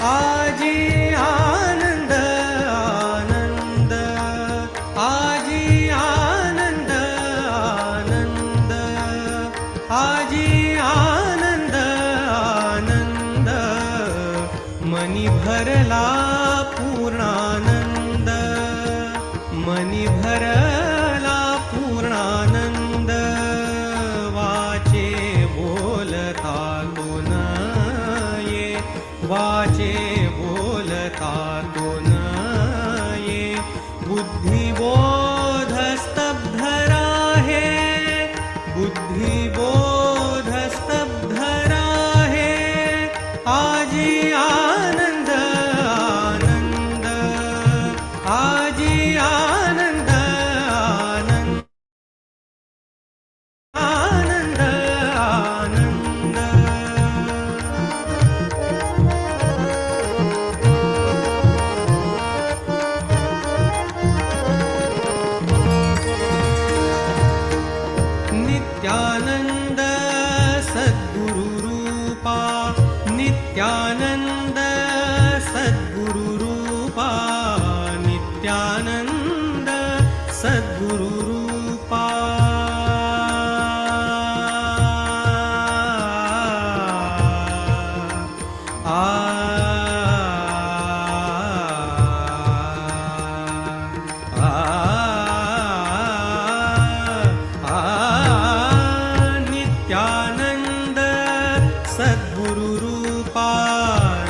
आजी आनंद आनंद, आजी आनंद आनंद, आजी आनंद आनंद, मनी भरला पूर्णानंद, मनी भरला पूर्णानंद, वाचे बोलता तो न ये, वाचे बोलता तो न ये, बुद्धिबोध स्तब्ध राहे, बुद्धिबोध स्तब्ध राहे, आजी आनंद आनंद, आजी आनंद आनंद, आनंद आनंद. नित्यानंद सद्गुरु रूपा, नित्यानंद सद्गुरु रूपा, नित्यानंद सद्गुरु रूपा. नित्यानंद सद्गुरु रूपा,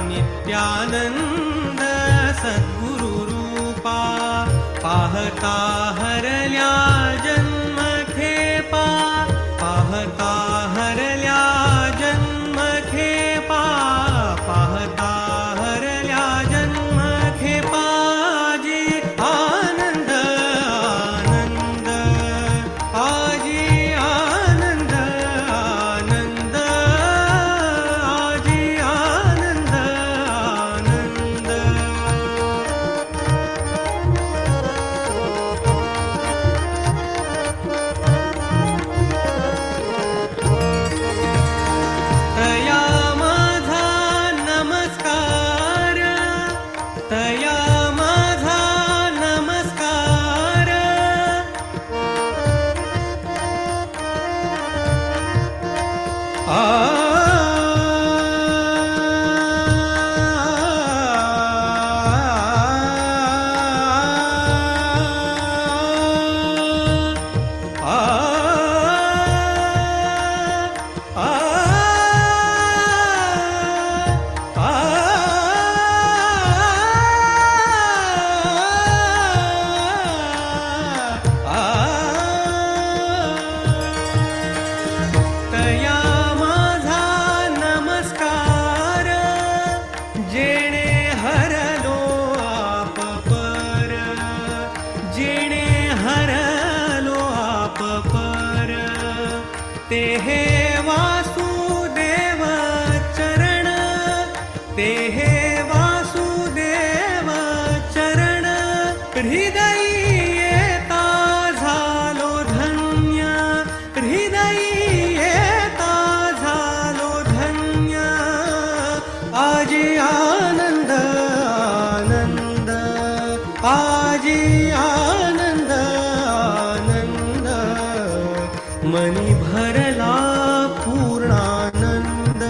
नित्यानंद सद्गुरु रूपा, पाहता हरल्या जन्म खेपा, पाहता हरल्या जन्म खेपा, पाहता हरल्या जन्म खेपा, आजी आनंद आनंद, आजी आनंद आनंद, आजी आनंद आनंद. तया माझा नमस्कार, तया माझा नमस्कार, तया माझा नमस्कार, जेणे हरलो आप पर, जेणे हरलो आप पर, ते हे वासुदेव चरण, ते हे वासुदेव चरण, हृदयी येता झालो धन्य, हृदयी येता झालो धन्य, आजी आनंद आनंद, आजी आनंद आनंद, मनी भरला पूर्णानंद,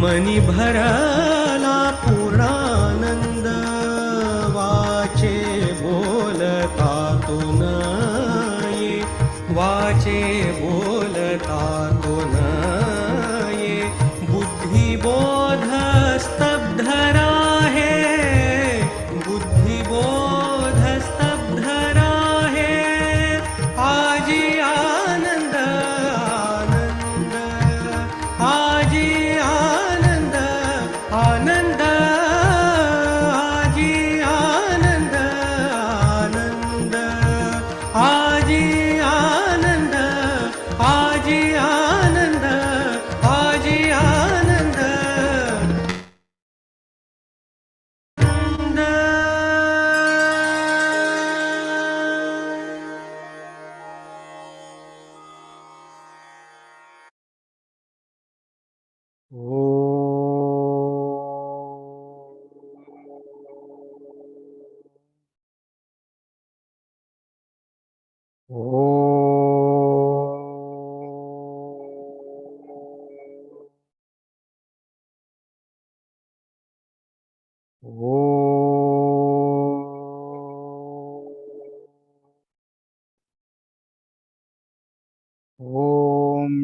मनी भरला पूर्णानंद, वाचे बोलता तो न ये, वाचे बोलता तो न ये, बुद्धिबोध स्तब्ध राहे, बुद्धिबोध स्तब्ध राहे, आजी आनंद आनंद, आजी आनंद आनंद, आजी आनंद आनंद, आजी आनंद, आजी आनंद, आजी आनंद आनंद.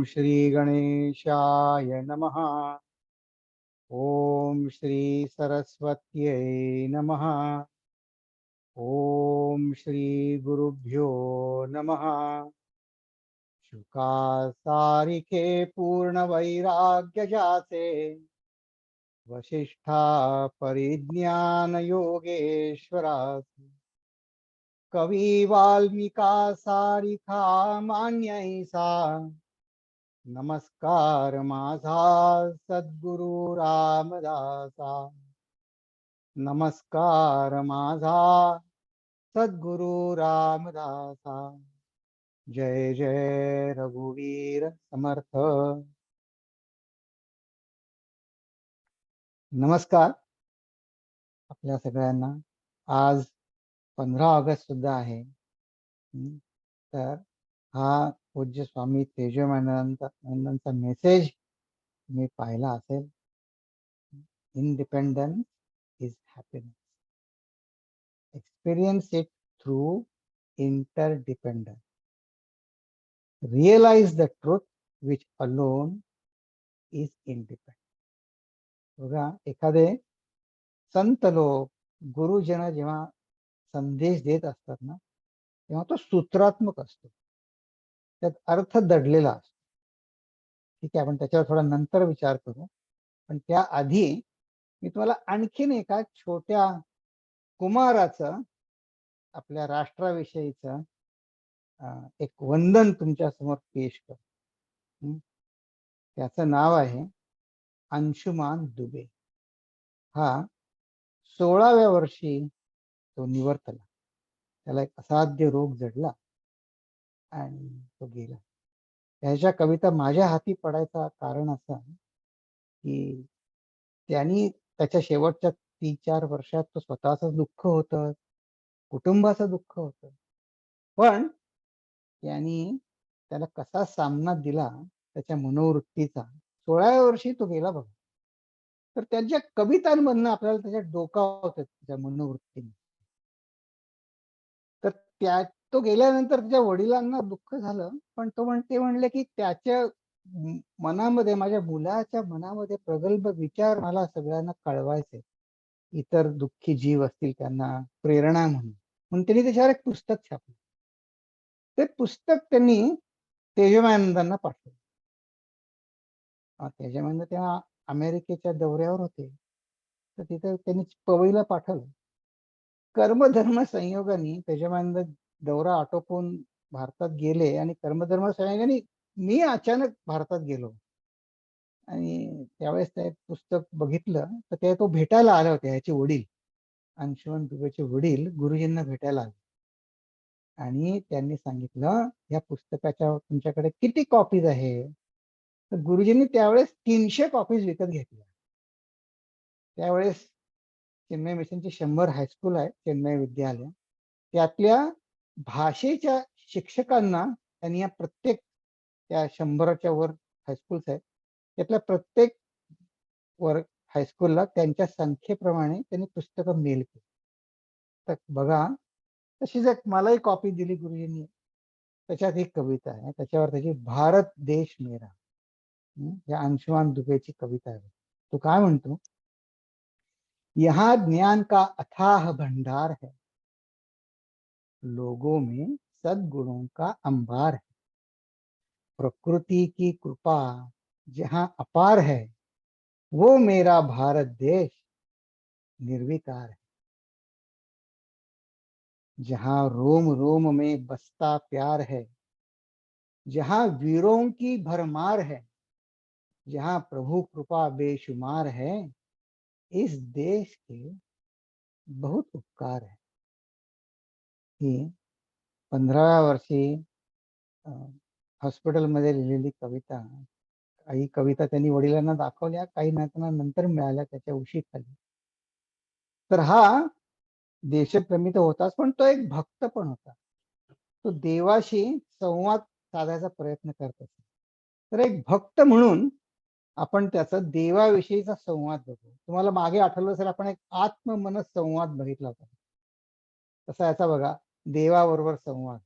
श्री गणेशाय नमः। ओम श्री सरस्वत्यै नमः। ओम श्री गुरुभ्यो नमः। शुका सारिखे पूर्ण वैराग्य जाचे, वशिष्ठा परिज्ञान योगेश्वराचे, कवी वाल्मिका सारिखा मान्य ऐसा, नमस्कार माझा सद्गुरु रामदासा, नमस्कार माझा सद्गुरु रामदासा। जय जय रघुवीर समर्थ। नमस्कार आपल्या सगळ्यांना। आज 15 ऑगस्ट सुद्धा आहे। तर हा पूज्य स्वामी तेजोमानंदांचा मेसेज मी पाहिला असेल, independence is happiness, experience it through interdependence, realize the truth which alone is independent. बघा, एखादे संत लोक गुरुजन जेव्हा संदेश देत असतात ना, तेव्हा तो सूत्रात्मक असतो, त्यात अर्थ दडलेला असतो. ठीक आहे, आपण त्याच्यावर थोडा नंतर विचार करू. पण त्याआधी मी तुम्हाला आणखीन एका छोट्या कुमाराचं, आपल्या राष्ट्राविषयीचं एक वंदन तुमच्या समोर पेश करतो. त्याचं नाव आहे अंशुमान दुबे. हा 16व्या वर्षी तो निवर्तला. त्याला एक असाध्य रोग जडला आणि तो गेला. त्याच्या कविता माझ्या हाती पडायचा कारण असं की त्यांनी त्याच्या शेवटच्या 3-4 वर्षात तो स्वतःचं दुःख होतं, कुटुंबाचं दुःख होतं, पण त्यांनी त्याला कसा सामना दिला त्याच्या मनोवृत्तीचा. 16व्या वर्षी तो गेला बघा. तर त्यांच्या कवितांमधनं आपल्याला त्याच्यात डोकावतं त्याच्या मनोवृत्तीने. तर तो गेल्यानंतर त्याच्या वडिलांना दुःख झालं, पण ते म्हणले की त्याच्या मनामध्ये, माझ्या मुलाच्या मनामध्ये प्रगल्भ विचार मला सगळ्यांना कळवायचे, इतर दुःखी जीव असतील त्यांना प्रेरणा म्हणून त्यांनी त्याच्यावर एक पुस्तक छापलं. ते पुस्तक त्यांनी तेजोमानंदांना पाठवलं. तेजोमानंद तेव्हा अमेरिकेच्या दौऱ्यावर होते, तर तिथे त्यांनी पवईला पाठवलं. कर्मधर्म संयोगाने तेजोमानंद दौरा आटोपून भारतात गेले आणि कर्मधर्म संयोगाने मी अचानक भारतात गेलो आणि त्यावेळेस ते पुस्तक बघितलं. तर ते तो भेटायला आले होते, ह्याचे वडील, अंशुमन दुबेचे वडील गुरुजींना भेटायला आले आणि त्यांनी सांगितलं, या पुस्तकाच्या तुमच्याकडे किती कॉपीज आहे? तर गुरुजींनी त्यावेळेस 300 कॉपीज विकत घेतल्या. त्यावेळेस चेन्नई मिशनची 100 हायस्कूल आहे, चेन्नई विद्यालय, त्यातल्या भाषेच्या शिक्षकांना त्यांनी या प्रत्येक, त्या 100च्या वर हायस्कूल्स आहेत, त्यातल्या प्रत्येक वर्ग हायस्कूलला त्यांच्या संख्येप्रमाणे त्यांनी पुस्तकं मेल केली. तर बघा, तशीच एक मलाही कॉपी दिली गुरुजींनी. त्याच्यात एक कविता आहे, त्याच्यावर त्याची भारत देश मेरा, या अंशुमान दुबेची कविता आहे. तो काय म्हणतो, यहाँ ज्ञान का अथाह भंडार है, लोगों में सद्गुणों का अंबार है, प्रकृति की कृपा जहां अपार है, वो मेरा भारत देश निर्विकार है, जहां रोम रोम में बसता प्यार है, जहां वीरों की भरमार है, जहां प्रभु कृपा बेशुमार है, इस देश के बहुत उपकार है. ही 15व्या वर्षी हॉस्पिटलमध्ये लिहिलेली कविता. काही कविता त्यांनी वडिलांना दाखवल्या, काही नंतर मिळाल्या त्याच्या उशीखाली. तर हा देशप्रेमी तर होताच, पण तो एक भक्त पण होता. तो देवाशी संवाद साधायचा प्रयत्न करत असे. तर एक भक्त म्हणून आपण त्याचा देवाविषयीचा संवाद बघू. तुम्हाला मागे आठवलं असेल, आपण एक आत्ममनस संवाद बघितला होता. तसा याचा बघा, देवाबरोबर संवाद.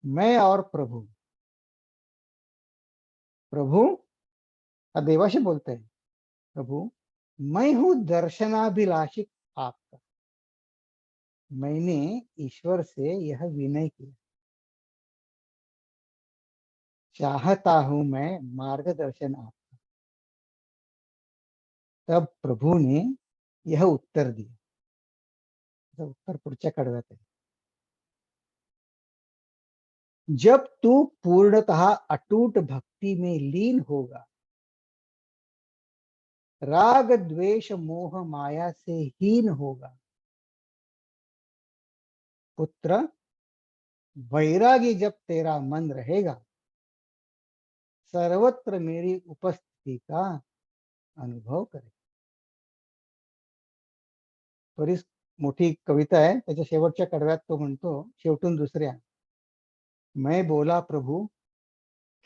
मैं और प्रभु. प्रभु हा देवाशी बोलतोय, प्रभु मैं हूं दर्शनाभिलाषी आपका, मैंने ईश्वर से यह विनय किया, चाहता हूं मैं मार्गदर्शन आपका। तब प्रभु ने यह उत्तर दिया, उत्तर पुढच्या कडव्यात आहे, जब तू पूर्णतः अटूट भक्ति में लीन होगा, राग द्वेष मोह माया से हीन होगा, पुत्र वैरागी जब तेरा मन रहेगा, सर्वत्र मेरी उपस्थिति का अनुभव करे। बरीच मोठी कविता आहे, त्याच्या शेवटच्या कडव्यात तो म्हणतो, शेवटून दुसऱ्या, मैं बोला प्रभु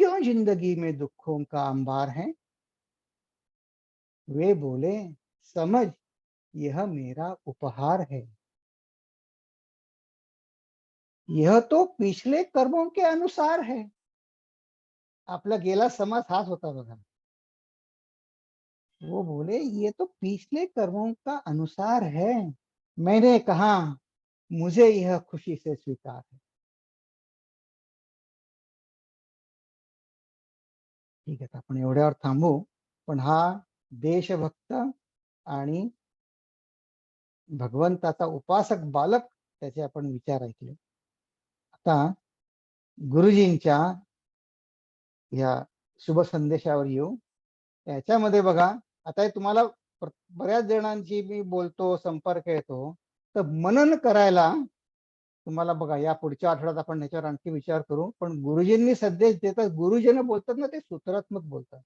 क्यों जिंदगी में दुखों का अंबार है, वे बोले समझ यह मेरा उपहार है, यह तो पिछले कर्मों के अनुसार है। आपला गेला समास हाच होता बघा, वो बोले ये तो पिछले कर्मों का अनुसार है। मैंने कहा मुझे यह खुशी से स्वीकार है। ठीक आहे, आपण एवढ्यावर थांबू. पण हा देशभक्त आणि भगवंताचा उपासक बालक त्याचे आपण विचार ऐकले. आता गुरुजींच्या या शुभ संदेशावर येऊ. त्याच्यामध्ये बघा, आता तुम्हाला बऱ्याच जणांची मी बोलतो, संपर्क येतो, तर मनन करायला तुम्हाला बघा, या पुढच्या आठवड्यात आपण ह्याच्यावर आणखी विचार करू. पण गुरुजींनी संदेश देतात, गुरुजींना बोलतात ना, ते सूत्रात्मक बोलतात.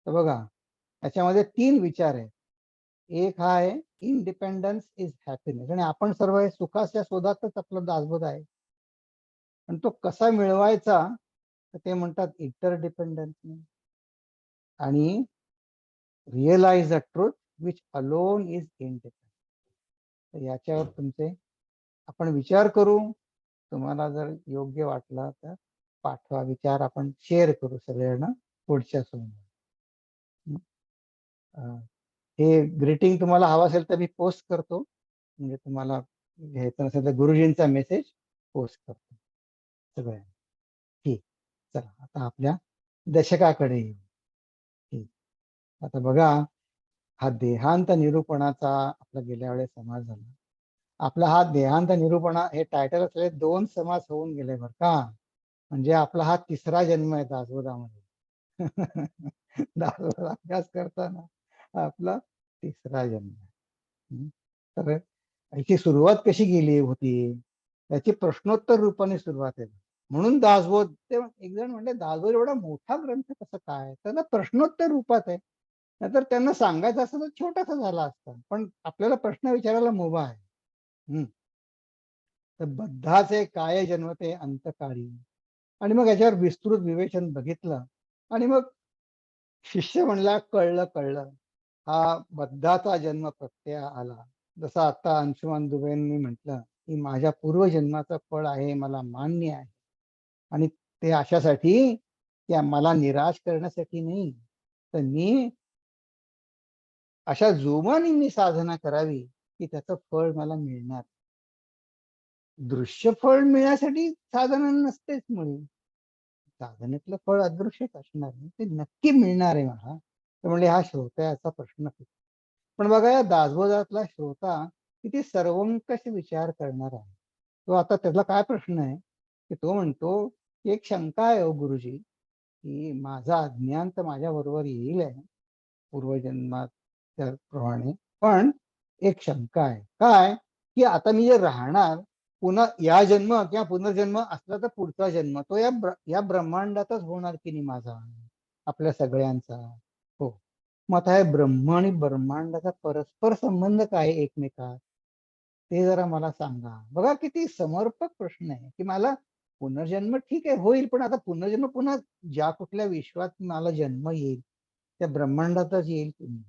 तर बघा, त्याच्यामध्ये 3 विचार आहेत. एक हा आहे इंडिपेंडन्स इज हॅपीनेस, आणि आपण सर्व हे सुखाच्या शोधातच आपलं दासबोध आहे. पण तो कसा मिळवायचा, तर ते म्हणतात इंटरडिपेंडन्स, आणि realise the truth which alone is independent. तर याच्यावर तुमचे आपण विचार करू. तुम्हाला जर योग्य वाटला तर पाठवा, विचार आपण शेअर करू सगळ्यांना पुढच्या सोमवारी. हे ग्रीटिंग तुम्हाला हवं असेल तर मी पोस्ट करतो, म्हणजे तुम्हाला घ्यायचं नसेल तर गुरुजींचा मेसेज पोस्ट करतो सगळ्यांना. ठीक, चला आता आपल्या दशकाकडे येऊ. ठीक, आता बघा, हा देहांत निरूपणाचा आपला गेल्या वेळेस समास झाला. आपला हा देहांत निरूपणा हे टायटल असलेले 2 समास होऊन गेले बरं का. म्हणजे आपला हा 3रा जन्म आहे दासबोधामध्ये. दासबोध अभ्यास करताना आपला 3रा जन्म आहे. तर याची सुरुवात कशी गेली होती, त्याची प्रश्नोत्तर रूपाने सुरुवात आहे. म्हणून दासबोध, ते एक जण म्हणले दासबोध एवढा मोठा ग्रंथ कसं काय, तर प्रश्नोत्तर रूपात आहे. नाहीतर त्यांना सांगायचं असं तर छोटासा झाला असता, पण आपल्याला प्रश्न विचारायला मुभा आहे. तर बद्धाचे काय जन्मते अंतकाळी, आणि मग याच्यावर विस्तृत विवेचन बघितलं. आणि मग शिष्य म्हणला कळलं कळलं, हा बद्धाचा जन्म प्रत्यय आला. जसं आता अंशुमान दुबेंनी म्हटलं की माझ्या पूर्वजन्माचं फळ आहे, मला मान्य आहे, आणि ते अशासाठी की मला निराश करण्यासाठी नाही, तर मी अशा जोमाने मी साधना करावी की त्याचं फळ मला मिळणार. दृश्य फळ मिळण्यासाठी साधना नसतेच मुळे, साधनेतलं फळ अदृश्यच असणार, ते नक्की मिळणार आहे मला. तर म्हणजे हा श्रोत्याचा प्रश्न. पण बघा, या दासबोधातला श्रोता किती सर्वंकष विचार करणार आहे. तो आता त्यातला काय प्रश्न आहे की तो म्हणतो की एक शंका आहे हो गुरुजी, की माझा अज्ञान तर माझ्या बरोबर येईल आहे पूर्वजन्मात प्रमाणे, पण एक शंका आहे. काय, की आता मी जे राहणार पुन्हा या जन्म किंवा पुनर्जन्म असला तर पुढचा जन्म तो या ब्रह्मांडातच होणार की नाही माझा, आपल्या सगळ्यांचा. हो, मग आता हे ब्रह्म आणि ब्रह्मांडाचा परस्पर संबंध काय एकमेकात, ते जरा मला सांगा. बघा किती समर्पक प्रश्न आहे, की मला पुनर्जन्म ठीक आहे होईल, पण आता पुनर्जन्म पुन्हा ज्या कुठल्या विश्वात मला जन्म येईल त्या ब्रह्मांडातच येईल की नाही,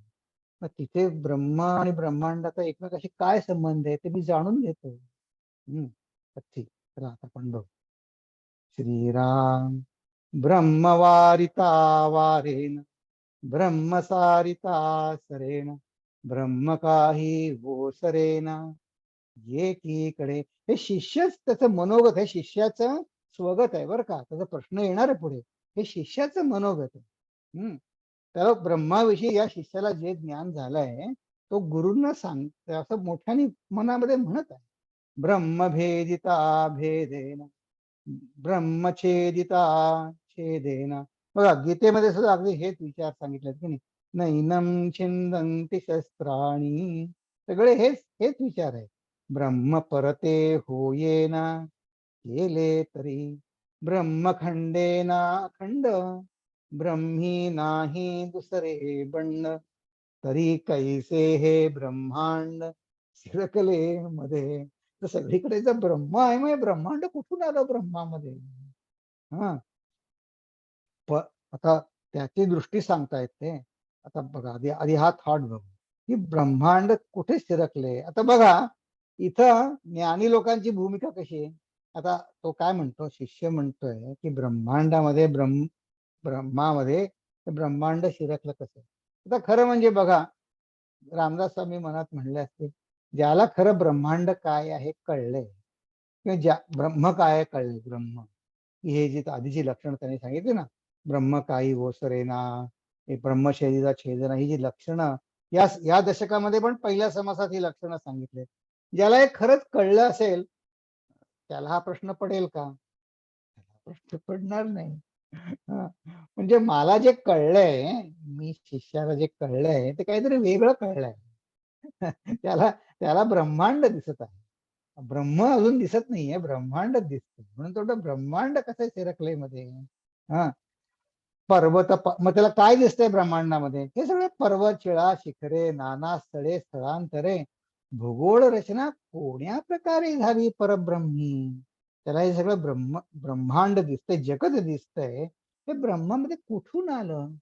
मग तिथे ब्रह्म आणि ब्रह्मांडाचा एकमेकाशी काय संबंध आहे ते मी जाणून घेतो. तर ठीक, तर आता आपण बघू. श्रीराम ब्रह्मवारिता वारेण ब्रह्मसारिता सरेण ब्रह्म काही ओसरेन एकीकडे. हे शिष्यच त्याचं मनोगत आहे, शिष्याचं स्वगत आहे बरं का. त्याचा प्रश्न येणार आहे पुढे. हे शिष्याचं मनोगत आहे. त्याला ब्रह्माविषयी या शिष्याला जे ज्ञान झालंय तो गुरूंना सांग असं मोठ्याने मनामध्ये म्हणत आहे. ब्रह्मभेदिता भेदेन ब्रह्मछेदिता छेदेन. बघा गीतेमध्ये सुद्धा अगदी हेच विचार सांगितलेत की नाही. नैनम छिंदंती शस्त्राणी, सगळे हेच हेच विचार आहे. ब्रह्म परते होयेना केले तरी ब्रह्मखंडेना खंड ब्रह्मी नाही दुसरे बंड तरी कैसे हे ब्रह्मांड शिरकले मध्ये. तर सगळीकडे जर ब्रह्म आहे मग ब्रह्मांड कुठून आलं ब्रह्मामध्ये. हा आता त्याची दृष्टी सांगता येते. आता बघा आधी आधी हा थॉट बघू की ब्रह्मांड कुठे शिरकले. आता बघा इथं ज्ञानी लोकांची भूमिका कशी आहे. आता तो काय म्हणतो, शिष्य म्हणतोय की ब्रह्मांडामध्ये ब्रह्मामध्ये ब्रह्मांड शिरकलं कसं. आता खरं म्हणजे बघा रामदास स्वामी मनात म्हणले असते, ज्याला खरं ब्रह्मांड काय आहे कळलंय किंवा ज्या ब्रह्म काय कळले, ब्रह्म हे जी आधीची लक्षणं त्यांनी सांगितली ना, ब्रह्म काही ओसरेना, हे ब्रह्मशरीरा छेदना, ही जी लक्षणं या दशकामध्ये पण पहिल्या समासात ही लक्षणं सांगितले. ज्याला हे खरंच कळलं असेल त्याला हा प्रश्न पडेल का. प्रश्न पडणार नाही. म्हणजे मला जे कळलंय, मी शिष्याला जे कळलंय ते काहीतरी वेगळं कळलंय. त्याला त्याला ब्रह्मांड दिसत आहे. ब्रह्म अजून दिसत नाहीये, ब्रह्मांड दिसत. म्हणून तो ब्रह्मांड कसं शिरकलंय मध्ये. हा मग त्याला काय दिसतंय ब्रह्मांडामध्ये. हे सगळे पर्वत शिळा शिखरे नाना स्थळे स्थळांतरे भूगोळ रचना कोण्या प्रकारे झाली परब्रह्मी. त्याला हे सगळं ब्रह्मांड दिसतंय, जगत दिसतंय. हे ब्रह्मामध्ये कुठून आलं.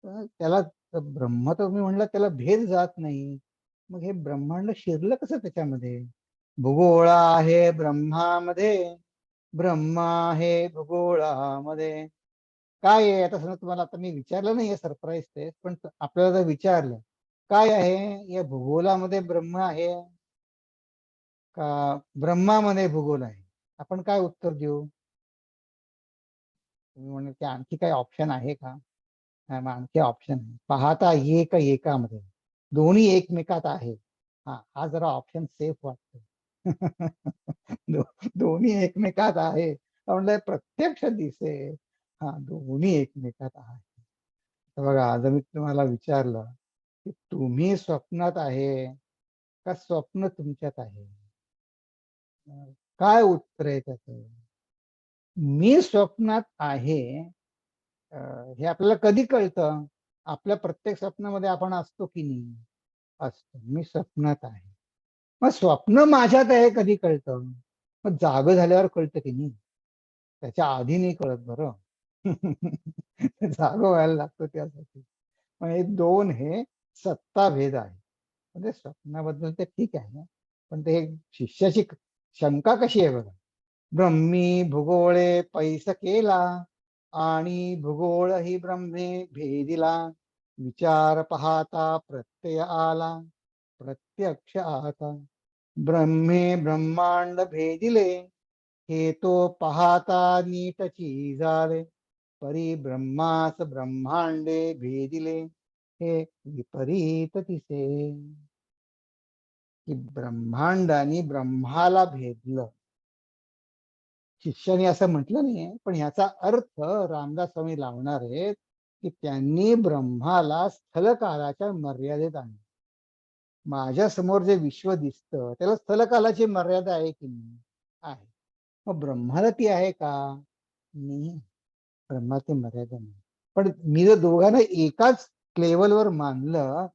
त्याला ब्रह्म तर मी म्हणलं त्याला भेद जात नाही. मग हे ब्रह्मांड शिरलं कसं त्याच्यामध्ये. भूगोळ आहे ब्रह्मामध्ये ब्रह्मा आहे भूगोळामध्ये. काय आहे आता समजा तुम्हाला, आता मी विचारलं नाही सरप्राईज ते, पण आपल्याला जर विचारलं काय आहे या भूगोलामध्ये ब्रह्म आहे का ब्रह्मामध्ये भूगोल आहे, आपण काय उत्तर देऊ. म्हणजे की आणखी काही ऑप्शन आहे का. मग आणखी ऑप्शन पाहता एक एकामध्ये दोन्ही एकमेकात आहे. हा जरा ऑप्शन सेफ वाटतो. दोन्ही एकमेकात आहे म्हणजे प्रत्यक्ष दिसे. दोन्ही एकमेकात आहे. बघा आज मी तुम्हाला विचारलं की तुम्ही स्वप्नात आहे का स्वप्न तुमच्यात आहे, काय उत्तर आहे त्याचं. मी स्वप्नात आहे हे आपल्याला कधी कळतं. आपल्या प्रत्येक स्वप्नामध्ये आपण असतो की नाही, असतो. मी स्वप्नात आहे. मग स्वप्न माझ्यात आहे कधी कळतं. मग जाग झाल्यावर कळतं की नाही, त्याच्या आधी नाही कळत बरं. जाग व्हायला लागतं त्यासाठी. मग हे दोन हे सत्ता भेद आहे. म्हणजे स्वप्नाबद्दल ते ठीक आहे, पण ते शिष्याची शंका कशी आहे बघा. ब्रह्मी भूगोळे पैस केला आणि भूगोळ ही ब्रह्मे भेदिला. विचार पाहता प्रत्यय आला प्रत्यक्ष आता. ब्रह्मे ब्रह्मांड भेदिले हे तो पाहता नीटची झाले. परी ब्रह्मास ब्रह्मांडे भेदिले हे विपरीत दिसे. की ब्रह्मांडाने ब्रह्माला भेदलं. शिष्याने असं म्हटलं नाही, पण याचा अर्थ रामदास स्वामी लावणार आहेत की त्यांनी ब्रह्माला स्थलकालाच्या मर्यादेत आणलं. माझ्या समोर जे विश्व दिसतं त्याला स्थलकालाची मर्यादा आहे की नाही, आहे. मग ब्रह्माला ती आहे का, नाही. ब्रह्माची मर्यादा नाही. पण मी जर दोघांना एकाच लेवलवर मानलं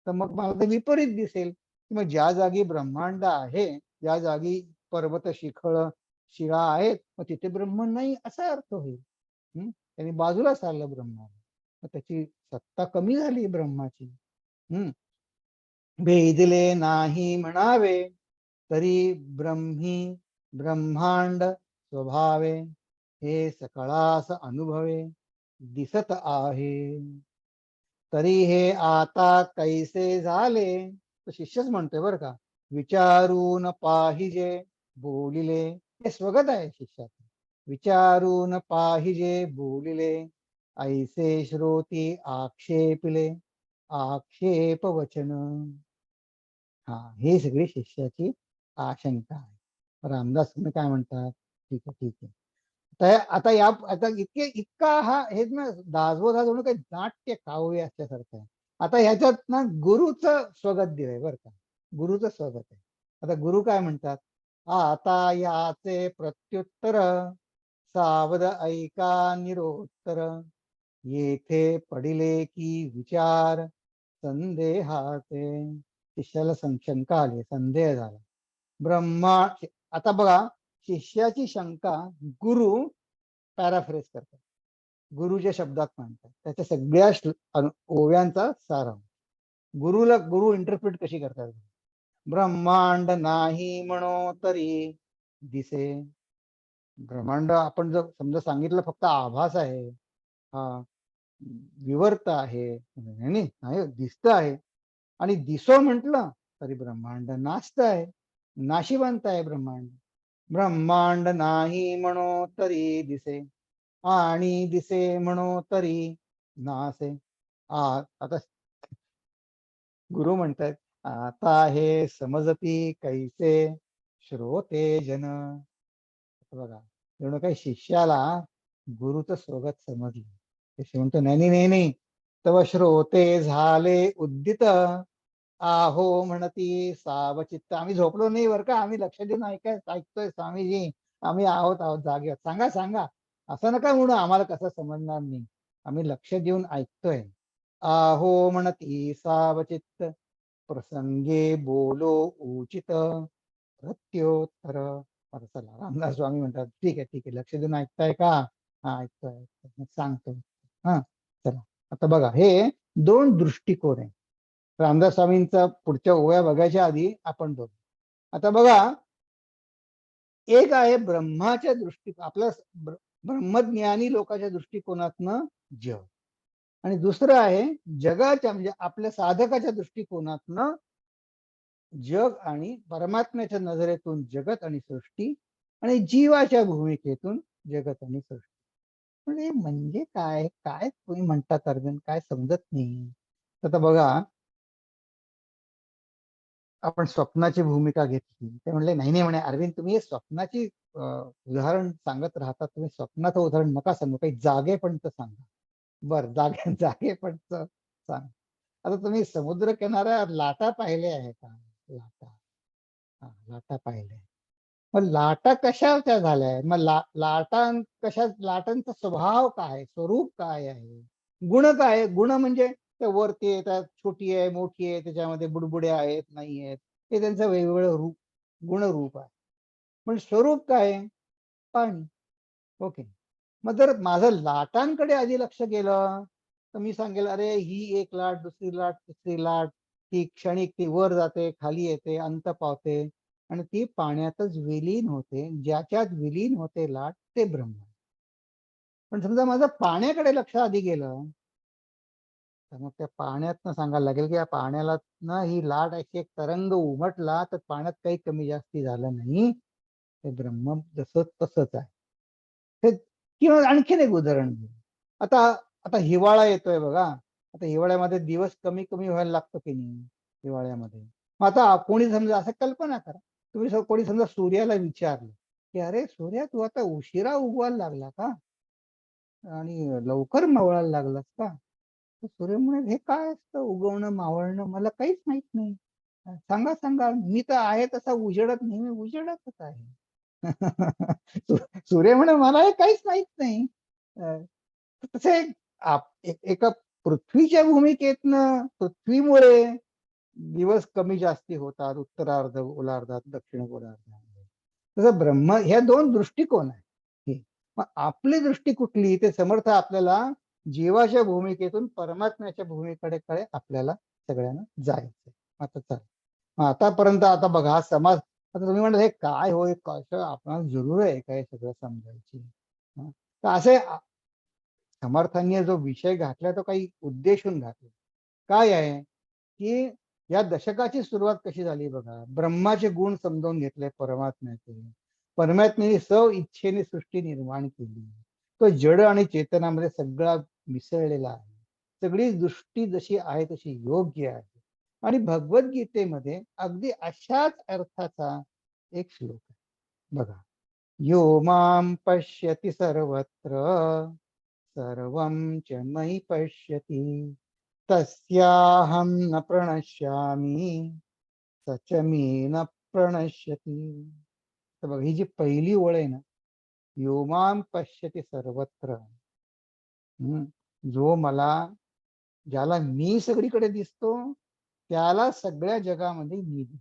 तर मग मला ते विपरीत दिसेल. मग ज्या जागी ब्रह्मांड आहे, ज्या जागी पर्वत शिळा आहेत, मग तिथे ब्रह्म नाही असा अर्थ होईल. त्यांनी बाजूला सारलं ब्रह्मा, मग त्याची सत्ता कमी झाली ब्रह्माची. भेदले नाही म्हणावे तरी ब्रह्मी ब्रह्मांड स्वभावे. हे सकळास अनुभवे दिसत आहे. तरी हे आता कैसे झाले, तो शिष्यच म्हणतोय बरं का. विचारून पाहिजे बोलिले, हे स्वगत आहे शिष्याचं. विचारून पाहिजे बोलिले, ऐसे श्रोती आक्षेपिले आक्षेप वचन. हा, ही सगळी शिष्याची आशंका आहे. रामदास तुम्ही काय म्हणतात? ठीक आहे, ठीक आहे. आता इतका हे ना दासबोध हा जणू काही नाट्य काव्य असल्यासारखं आहे. आता ह्याच्यात ना गुरुचं स्वगत दिलंय बरं का. गुरुचं स्वगत आहे. आता गुरु काय म्हणतात? आता याचे प्रत्युत्तर सावध ऐका निरोत्तर, येथे पडिले की विचार संदेहाचे. शिष्याला शंका आली, संदेह झाला. ब्रह्मा, आता बघा, शिष्याची शंका गुरु पॅराफ्रेस करतात, गुरुच्या शब्दात म्हणतात, त्याच्या सगळ्या ओव्यांचा सारांश. गुरु इंटरप्रिट कशी करतात? ब्रह्मांड नाही म्हणो तरी दिसे. ब्रह्मांड आपण जर समजा सांगितलं फक्त आभास आहे, हा विवर्त आहे, नाही दिसत आहे, आणि दिसो म्हटलं तरी ब्रह्मांड नास्त आहे, नाशिवंत आहे ब्रह्मांड. ब्रह्मांड नाही म्हणो तरी दिसे, आणि दिसे म्हणो तरी नासे. आता गुरु म्हणतात, आता हे समजती कैसे श्रोते जन. बघा, जणू काही शिष्याला गुरुचं स्वगत समजलं. ते म्हणतो, नाही नाही, तव श्रोते झाले उद्दित, आहो म्हणती सावचित्त. आम्ही झोपलो नाही बरं का, आम्ही लक्ष देऊन ऐकतोय स्वामीजी, आम्ही आहोत आहोत जागे. सांगा सांगा, असं नका म्हणू आम्हाला कसं समजणार नाही, आम्ही लक्ष देऊन ऐकतोय. आहो म्हणती सावचित्त, प्रसंगे बोलो उचित प्रत्योत्तर. चला, रामदास स्वामी म्हणतात, ठीक आहे लक्ष देऊन ऐकताय का? हा, ऐकतोय, सांगतो. हा, चला, आता बघा, हे दोन दृष्टिकोन आहे. रामदास स्वामींचा पुढच्या ओव्या बघायच्या आधी आपण बघू. आता बघा, एक आहे ब्रह्माच्या आपल्या ब्रह्मज्ञानी लोकांच्या दृष्टिकोनातनं जग, आणि दुसरं आहे जगाच्या म्हणजे आपल्या साधकाच्या दृष्टिकोनातनं जग, आणि परमात्म्याच्या नजरेतून जगत आणि सृष्टी, आणि जीवाच्या भूमिकेतून जगत आणि सृष्टी. म्हणजे काय काय तुम्ही म्हणतात अर्जुन, काय समजत नाही. आता बघा, आपण स्वप्नाची भूमिका घेतली, ते म्हणले नाही म्हणे अरविंद, तुम्ही हे स्वप्नाची उदाहरण सांगत राहतात, तुम्ही स्वप्नाचं उदाहरण नका सांगू, काही जागेपणचं सांगा. बर, जागेपणचं सांग. आता तुम्ही समुद्र किनाऱ्यावर लाटा पाहिले आहे का? लाटा, हा, लाटा पाहिल्या. मग लाटा कशाच्या झाल्या? मग लाटांचा स्वभाव काय, स्वरूप काय आहे, गुण काय? गुण म्हणजे त्या वरती येतात, छोटी आहे, मोठी आहे, त्याच्यामध्ये बुडबुड्या आहेत, नाही आहेत, हे त्यांचं वेगवेगळं रूप, गुणरूप आहे. पण स्वरूप काय? पाणी. ओके. मग जर माझं लाटांकडे आधी लक्ष गेलं तर मी सांगेल, अरे ही एक लाट, दुसरी लाट, तिसरी लाट, ती क्षणिक, ती वर जाते, खाली येते, अंत पावते, आणि ती पाण्यातच विलीन होते. ज्याच्यात विलीन होते लाट ते ब्रह्म. पण समजा माझं पाण्याकडे लक्ष आधी गेलं तर मग त्या पाण्यातनं सांगायला लागेल की या पाण्याला ना ही लाट अशी एक तरंग उमटला तर पाण्यात काही कमी जास्ती झालं नाही, ते ब्रह्म जसं तसंच आहे. हे किंवा आणखीन एक उदाहरण घेऊ. आता आता हिवाळा येतोय बघा. आता हिवाळ्यामध्ये दिवस कमी कमी व्हायला लागतो की नाही हिवाळ्यामध्ये. मग आता कोणी समजा असं कल्पना करा, तुम्ही कोणी समजा सूर्याला विचारलं की अरे सूर्या, तू आता उशिरा उगवायला लागला का आणि लवकर मावळायला लागलास का? तर सूर्य म्हणेल, हे काय असतं उगवणं मावळणं, मला काहीच माहित नाही. सांगा सांगा, मी तर आहे तसा उजेडत नाही, मी उजेडतच आहे. सूर्य म्हणे, मला हे काहीच माहित नाही. तसे एका पृथ्वीच्या भूमिकेतनं, पृथ्वीमुळे दिवस कमी जास्ती होतात, उत्तरार्ध गोलार्धात, दक्षिण गोलार्धात. तसं ब्रह्म, ह्या दोन दृष्टिकोन आहे. मग आपली दृष्टी कुठली? ते समर्थ आपल्याला जीवाच्या भूमिकेतून परमात्म्याच्या भूमिकेकडे आपल्याला सगळ्यांना जायचं. आता चल, आतापर्यंत आता बघा हा समाज. आता तुम्ही म्हणता हे काय होय, कसं आपणाला जरूर आहे काय सगळं समजायची? हं. तर असे समर्थांनी जो विषय घातला तो काही उद्देशून घातला. काय आहे, की या दशकाची सुरुवात कशी झाली बघा. ब्रह्माचे गुण समजावून घेतले परमात्म्याचे. परमात्म्याने इच्छेने सृष्टी निर्माण केली. तो जड आणि चेतनामध्ये सगळा मिसळलेला आहे. सगळी दृष्टी जशी आहे तशी योग्य आहे. आणि भगवद्गीतेमध्ये अगदी अशाच अर्थाचा एक श्लोक आहे. बघा. यो मां पश्यति सर्वत्र सर्वं च मयि पश्यति तस्याहं न प्रणश्यामि स च मे न प्रणश्यति. तर बघा ही जी पहिली ओळ आहे ना, यो मां पश्यति सर्वत्र. हम्म. जो मला ज्याला मी सगळीकडे दिसतो त्याला सगळ्या जगामध्ये मी दिसतो,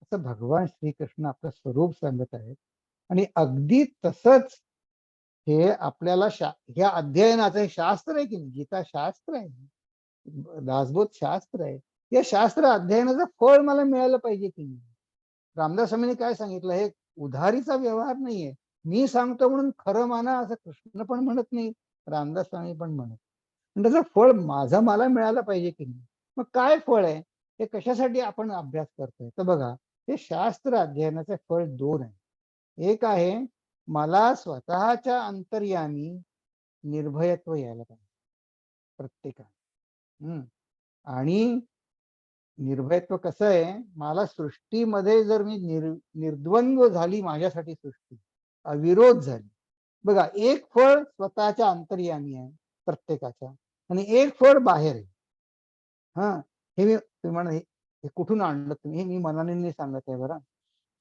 असं भगवान श्रीकृष्ण आपलं स्वरूप सांगत आहेत. आणि अगदी तसंच हे आपल्याला ह्या अध्ययनाचं हे शास्त्र आहे की नाही, गीता शास्त्र आहे, दासबोध शास्त्र आहे. या शास्त्र अध्ययनाचं फळ मला मिळालं पाहिजे की नाही. रामदास स्वामींनी काय सांगितलं, हे उधारीचा व्यवहार नाहीये. मी सांगतो म्हणून खरं माना असं कृष्ण पण म्हणत नाही, रामदास स्वामी पण म्हणत. पण त्याचं फळ माझं मला मिळालं पाहिजे की नाही. मग काय फळ आहे, हे कशासाठी आपण अभ्यास करतोय. तर बघा, हे शास्त्र अध्ययनाचे फळ दोन आहे. एक आहे मला स्वतःच्या अंतर्यामी निर्भयत्व यायला पाहिजे प्रत्येकाला. आणि निर्भयत्व कसं आहे, मला सृष्टीमध्ये जर मी निर्द्वंद्व झाली, माझ्यासाठी सृष्टी अविरोध झाली. बघा, एक फळ स्वतःच्या अंतर्यामी आहे प्रत्येकाच्या आणि एक फळ बाहेर आहे. हा, हे मी तुम्ही म्हणा हे कुठून आणलं तुम्ही, हे मी मनाने नाही सांगत आहे बरं.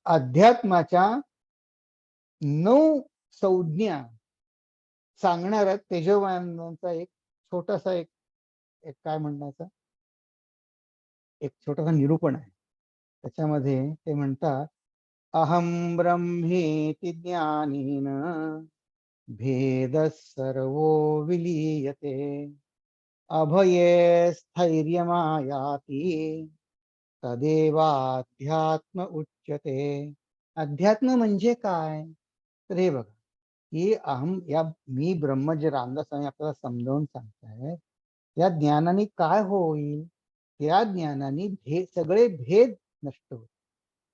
अध्यात्माच्या 9 संज्ञा सांगणाऱ्या तेजोवनांचा एक छोटासा एक एक काय म्हणण्याचं एक छोटासा निरूपण आहे. त्याच्यामध्ये ते म्हणतात, अहम ब्रह्मेति ज्ञानेन भेद सर्वो विलीयते अभये स्थैर्यमायाति तदेवाध्यात्म उच्यते. अध्यात्म म्हणजे काय, तर हे बघा, की अहम या मी ब्रह्म जे रामदास स्वामी आपल्याला समजावून सांगताय, या ज्ञानाने काय होईल, त्या ज्ञानाने सगळे भेद नष्ट होतील.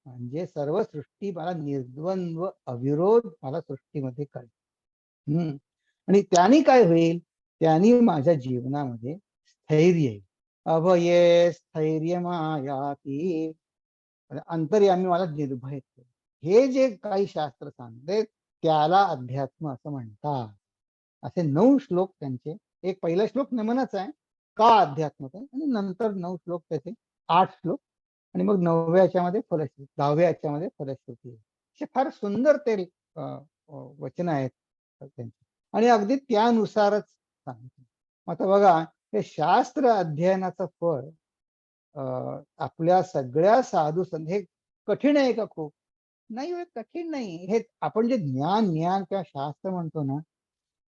म्हणजे सर्व सृष्टी मला निर्द्वंद्व अविरोध मला सृष्टीमध्ये कळेल. आणि त्याने काय होईल, त्याने माझ्या जीवनामध्ये स्थैर्य येईल. अभये स्थैर्य मायाती, अंतर्यामी मला निर्भय. हे जे काही शास्त्र सांगते त्याला अध्यात्म असं म्हणतात. असे 9 श्लोक त्यांचे. एक पहिला श्लोक नमनच आहे, का अध्यात्म आहे, आणि नंतर 9 श्लोक त्याचे, 8 श्लोक, आणि मग 9व्या याच्यामध्ये फलश्रुती, 10व्या याच्यामध्ये फलश्रुती. असे फार सुंदर ते वचन आहेत त्यांची, आणि अगदी त्यानुसारच सांगितलं. आता बघा, हे शास्त्र अध्ययनाचं फळ आपल्या सगळ्या साधू संत, हे कठीण आहे का खूप? नाही, हे कठीण नाही. हे आपण जे ज्ञान ज्ञान किंवा शास्त्र म्हणतो ना,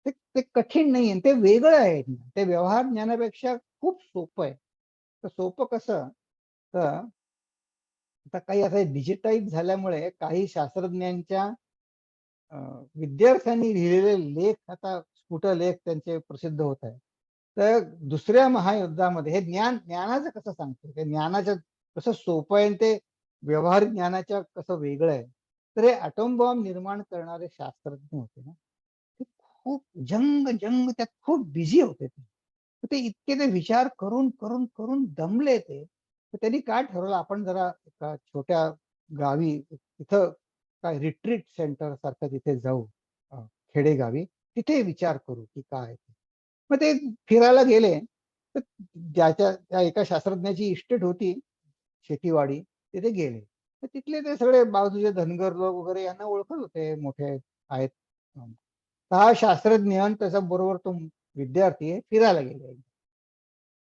ते ते कठीण नाहीये, ते वेगळं आहे. ते व्यवहार ज्ञानापेक्षा खूप सोपं आहे. तर सोपं कसं, तर आता काही असं डिजिटाईज झाल्यामुळे काही शास्त्रज्ञांच्या विद्यार्थ्यांनी लिहिलेले लेख आता स्फुटलेख त्यांचे प्रसिद्ध होत आहे. तर दुसऱ्या महायुद्धामध्ये हे ज्ञानाचं कसं सांगतो, ते ज्ञानाचं कसं सोपं आहे, ते व्यवहार ज्ञानाच्या कसं वेगळं आहे. तर हे ॲटॉम बॉम्ब निर्माण करणारे शास्त्रज्ञ होते ना, ते खूप जंग जंग त्यात खूप बिझी होते ते. तर ते इतके ते विचार करून करून करून दमले ते. तर त्यांनी काय ठरवलं, आपण जरा एका छोट्या गावी तिथं काय रिट्रीट सेंटर सारखं तिथे जाऊ, खेडेगावी, तिथे विचार करू की काय ते. मग ते फिरायला गेले. तर त्या एका शास्त्रज्ञाची इस्टेट होती, शेतीवाडी, तिथे गेले. तर तिथले ते सगळे बाजूचे धनगर लोक वगैरे यांना ओळखत होते, मोठे आहेत. तर हा शास्त्रज्ञ आणि त्याच्या बरोबर तो विद्यार्थी फिरायला गेले.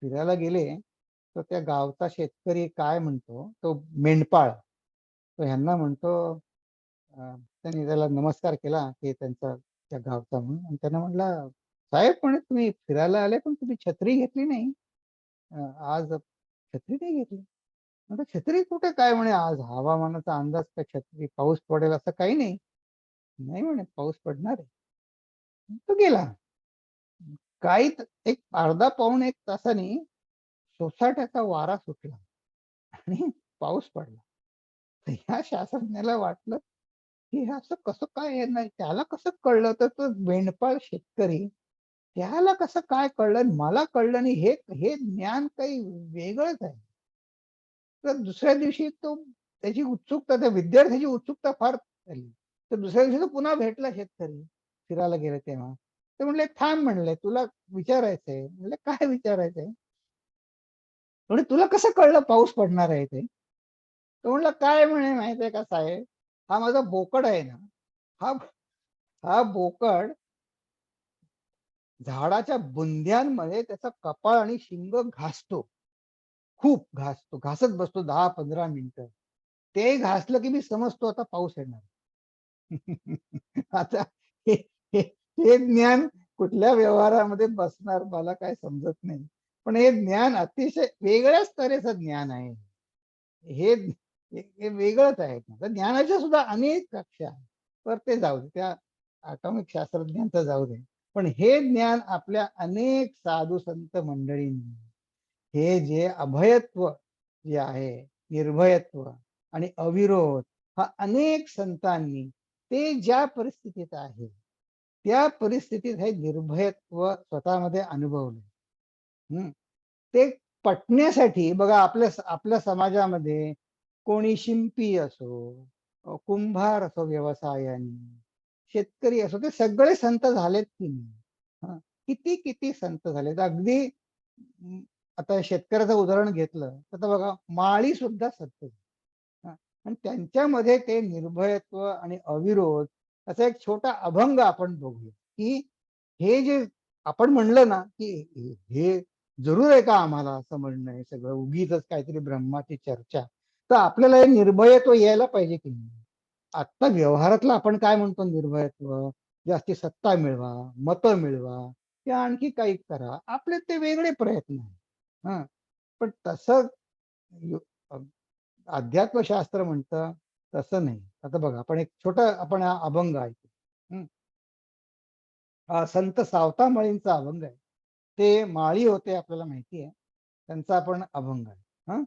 फिरायला गेले तर त्या गावचा शेतकरी काय म्हणतो, तो मेंढपाळ, तो ह्यांना म्हणतो, त्यांनी त्याला नमस्कार केला की त्यांचा त्या गावचा म्हणून, आणि त्यांना म्हटलं, साहेब म्हणे तुम्ही फिरायला आले पण तुम्ही छत्री घेतली नाही. आज छत्री नाही घेतली. म्हटलं छत्री कुठे काय, म्हणे आज हवामानाचा अंदाज काय, छत्री पाऊस पडेल असं काही नाही. नाही म्हणे, पाऊस पडणार आहे. तो गेला. काही एक अर्धा पाऊण एक तासाने सोसाट्याचा वारा सुटला आणि पाऊस पडला. तर ह्या शास्त्रज्ञाला वाटलं, की हे असं कसं काय आहे ना, त्याला कसं कळलं? तर तो मेंढपाळ शेतकरी, त्याला कसं काय कळलं आणि मला कळलं नाही, हे हे ज्ञान काही वेगळंच आहे. तर दुसऱ्या दिवशी तो त्याची उत्सुकता, त्या विद्यार्थ्याची उत्सुकता फार झाली. तर दुसऱ्या दिवशी तो पुन्हा भेटला शेतकरी, फिरायला गेले तेव्हा. ते म्हणले, "थांब," म्हणले, "तुला विचारायचंय." म्हणलं, "काय विचारायचंय?" म्हणे, "तुला कसं कळलं पाऊस पडणार आहे ते?" तो म्हणला, "काय म्हणे माहितीये का साहेब, हा माझा बोकड आहे ना, हा हा बोकड झाडाच्या बुंध्यांमध्ये त्याचं कपाळ आणि शिंग घासतो. खूप घासतो. घासत बसतो 10-15 मिनिटं. ते घासलं की मी समजतो आता पाऊस येणार. आता हे हे हे ज्ञान कुठल्या व्यवहारामध्ये बसणार मला काय समजत नाही. पण हे ज्ञान अतिशय वेगळ्याच तऱ्हेचं ज्ञान आहे. हे हे वेगळंच आहे. तर ज्ञानाच्या सुद्धा अनेक कक्षा आहेत. तर ते जाऊ दे. त्या ॲटॉमिक शास्त्रज्ञांचं जाऊ दे. पण हे ज्ञान आपल्या अनेक साधू संत मंडळींनी, हे जे अभयत्व जे आहे, निर्भयत्व आणि अविरोध, हा अनेक संतांनी ते ज्या परिस्थितीत आहे, त्या परिस्थितीत हे निर्भयत्व स्वतःमध्ये अनुभवलं. हं. ते पटण्यासाठी बघा आपल्या आपल्या समाजामध्ये कोणी शिंपी असो, कुंभार असो व्यवसायाने, शेतकरी असो, ते सगळे संत झालेत की नाही? हं. किती संत झालेत. अगदी आता शेतकऱ्याचं उदाहरण घेतलं, तर आता बघा माळी सुद्धा संत झाले. हां. आणि त्यांच्यामध्ये ते निर्भयत्व आणि अविरोध असा एक छोटा अभंग आपण बघूया, की हे जे आपण म्हणलं ना, की हे जरूर आहे का आम्हाला असं म्हणणं आहे सगळं उगीचच काहीतरी ब्रह्माची चर्चा. तर आपल्याला हे निर्भयत्व यायला पाहिजे की नाही? आत्ता व्यवहारातलं आपण काय म्हणतो निर्भयत्व? जास्ती सत्ता मिळवा, मतं मिळवा किंवा आणखी काही करा. आपले ते वेगळे प्रयत्न आहेत. हं. पण तसं यु अ, अध्यात्मशास्त्र म्हणतं तसं नाही. आता बघा आपण एक छोटा आपण हा अभंग ऐकू. हं. हा संत सावता अभंग आहे. ते माळी होते आपल्याला माहिती आहे. त्यांचा आपण अभंग आहे. हं.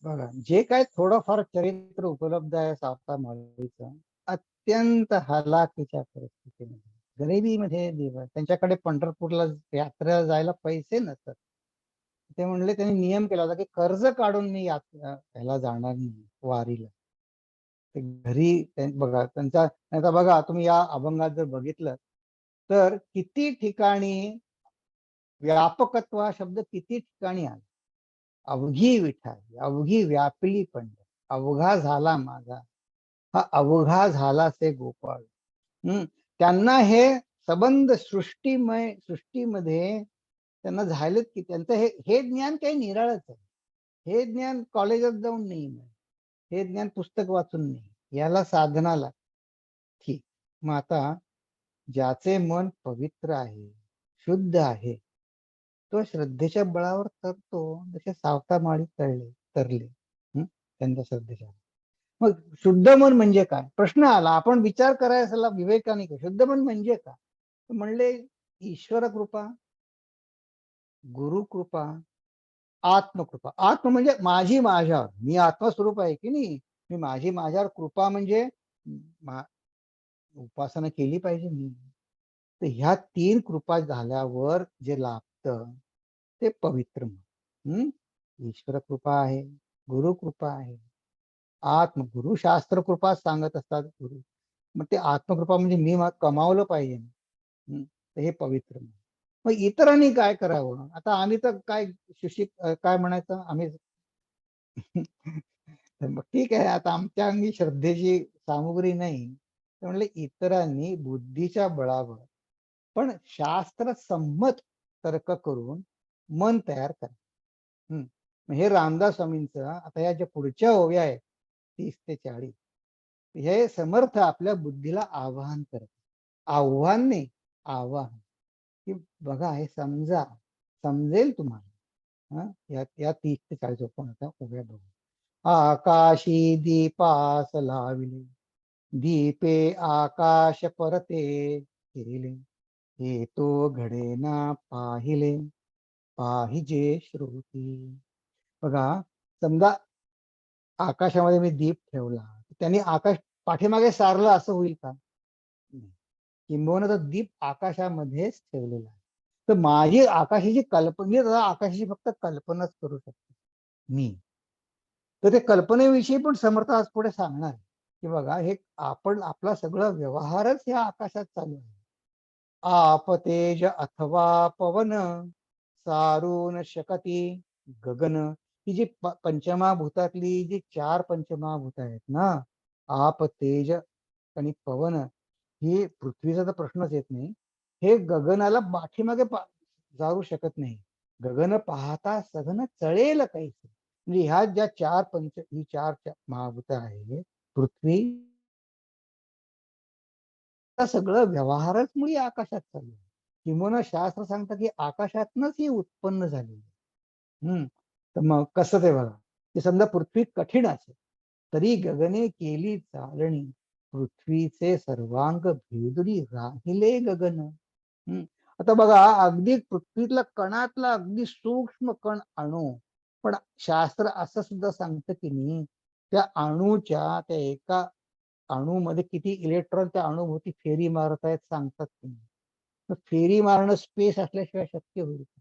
बघा, जे काय थोडंफार चरित्र उपलब्ध आहे सावता माळीचं, अत्यंत हलाखीच्या परिस्थितीमध्ये, गरिबीमध्ये दिवस, त्यांच्याकडे पंढरपूरला यात्रेला जायला पैसे नसतात. ते म्हणले, त्यांनी नियम केला होता की कर्ज काढून मी ह्याला जाणार नाही, वारीला. ते घरी बघा त्यांचा, आता बघा तुम्ही या अभंगात जर बघितलं तर किती ठिकाणी व्यापकत्व हा शब्द किती ठिकाणी आला. अवघी विठाई, अवघी व्यापली पंढरी, अवघा झाला माझा, हा अवघा झाला से गोपाळ. त्यांना हे संबंध सृष्टीमध्ये त्यांना झालेत की त्यांचं हे ज्ञान काही निराळच आहे. हे ज्ञान कॉलेजात जाऊन नाही मिळत, हे ज्ञान पुस्तक वाचून नाही, याला साधना लागते. ठीक, मग आता ज्याचे मन पवित्र आहे, शुद्ध आहे, तो श्रद्धेच्या बळावर तरतो, जसे सावता माळी तरले त्यांच्या श्रद्धेच्या. मग शुद्ध मन म्हणजे काय प्रश्न आला, आपण विचार करायला विवेकाने शुद्ध मन म्हणजे काय, म्हणले ईश्वर कृपा, गुरु कृपा, आत्मकृपा. आत्म म्हणजे माझी माझ्यावर, मी आत्मस्वरूप आहे की नाही, मी माझी माझ्यावर कृपा म्हणजे उपासना केली पाहिजे मी. तर ह्या 3 कृपा झाल्यावर जे लाभतं ते पवित्र मन. ईश्वर कृपा आहे, गुरु कृपा आहे, गुरु शास्त्र कृपा सांगत असतात गुरु. मग ते आत्मकृपा म्हणजे मी कमावलं पाहिजे. तर हे पवित्र मन. मग इतरांनी काय करावं, आता आम्ही तर काय काय म्हणायचं आम्ही मग ठीक आहे, आता आमच्या अंगी श्रद्धेची सामुग्री नाही, तर म्हणले इतरांनी बुद्धीच्या बळावर पण शास्त्र संमत तर्क करून मन तयार करा. हे रामदास स्वामींचं आता या ज्या पुढच्या ओव्या आहेत 30 ते 40, हे समर्थ आपल्या बुद्धीला आवाहन करत, आव्हान नाही आवाहन, की बघा हे समजा, समजेल तुम्हाला. या 30 ते 40 ओपन होता ओव्या बघू. आकाशी दीपास लाविले, दीपे आकाश परते फिरिले, हे तो घडेना पाहिले, पाहिजे श्रुती. बघा, समजा आकाशामध्ये मी दीप ठेवला, त्यांनी आकाश पाठीमागे सारलं असं होईल का? किंबहुना तो दीप आकाशामध्येच ठेवलेला आहे. तर माझी आकाशाची कल्पना, आकाशाची फक्त कल्पनाच करू शकतो मी. तर ते कल्पनेविषयी पण समर्थ आज पुढे सांगणार की बघा, हे आपण आपला सगळा व्यवहारच या आकाशात चालू आहे. आप तेज अथवा पवन, सारून शकती गगन. ही जी पंचमहाभूतातली जी 4 पंचमहाभूत आहेत ना, आप तेज आणि पवन, ही पृथ्वीचा तर प्रश्नच येत नाही. हे गगनाला पाठीमागे जाऊ शकत नाही. गगन पाहता सघन चळेल कैसे. म्हणजे ह्या ज्या ही 4 महाभूत आहे, पृथ्वी सगळं व्यवहारच मुळी आकाशात चालू आहे. किंबहुना शास्त्र सांगतं की आकाशातनच ही उत्पन्न झालेली आहे. तर मग कसं ते बघा, की समजा पृथ्वी कठीण असेल तरी गगने केली चालणी, पृथ्वीचे सर्वांग भेदुरी राहिले गगन. आता बघा, अगदी पृथ्वीतला कणातला अगदी सूक्ष्म कण अणू, पण शास्त्र असं सुद्धा सांगतं की नाही, त्या अणूच्या त्या एका अणूमध्ये किती इलेक्ट्रॉन त्या अणुभोवती फेरी मारत आहेत सांगतात की नाही. तर फेरी मारणं स्पेस असल्याशिवाय शक्य होईल का?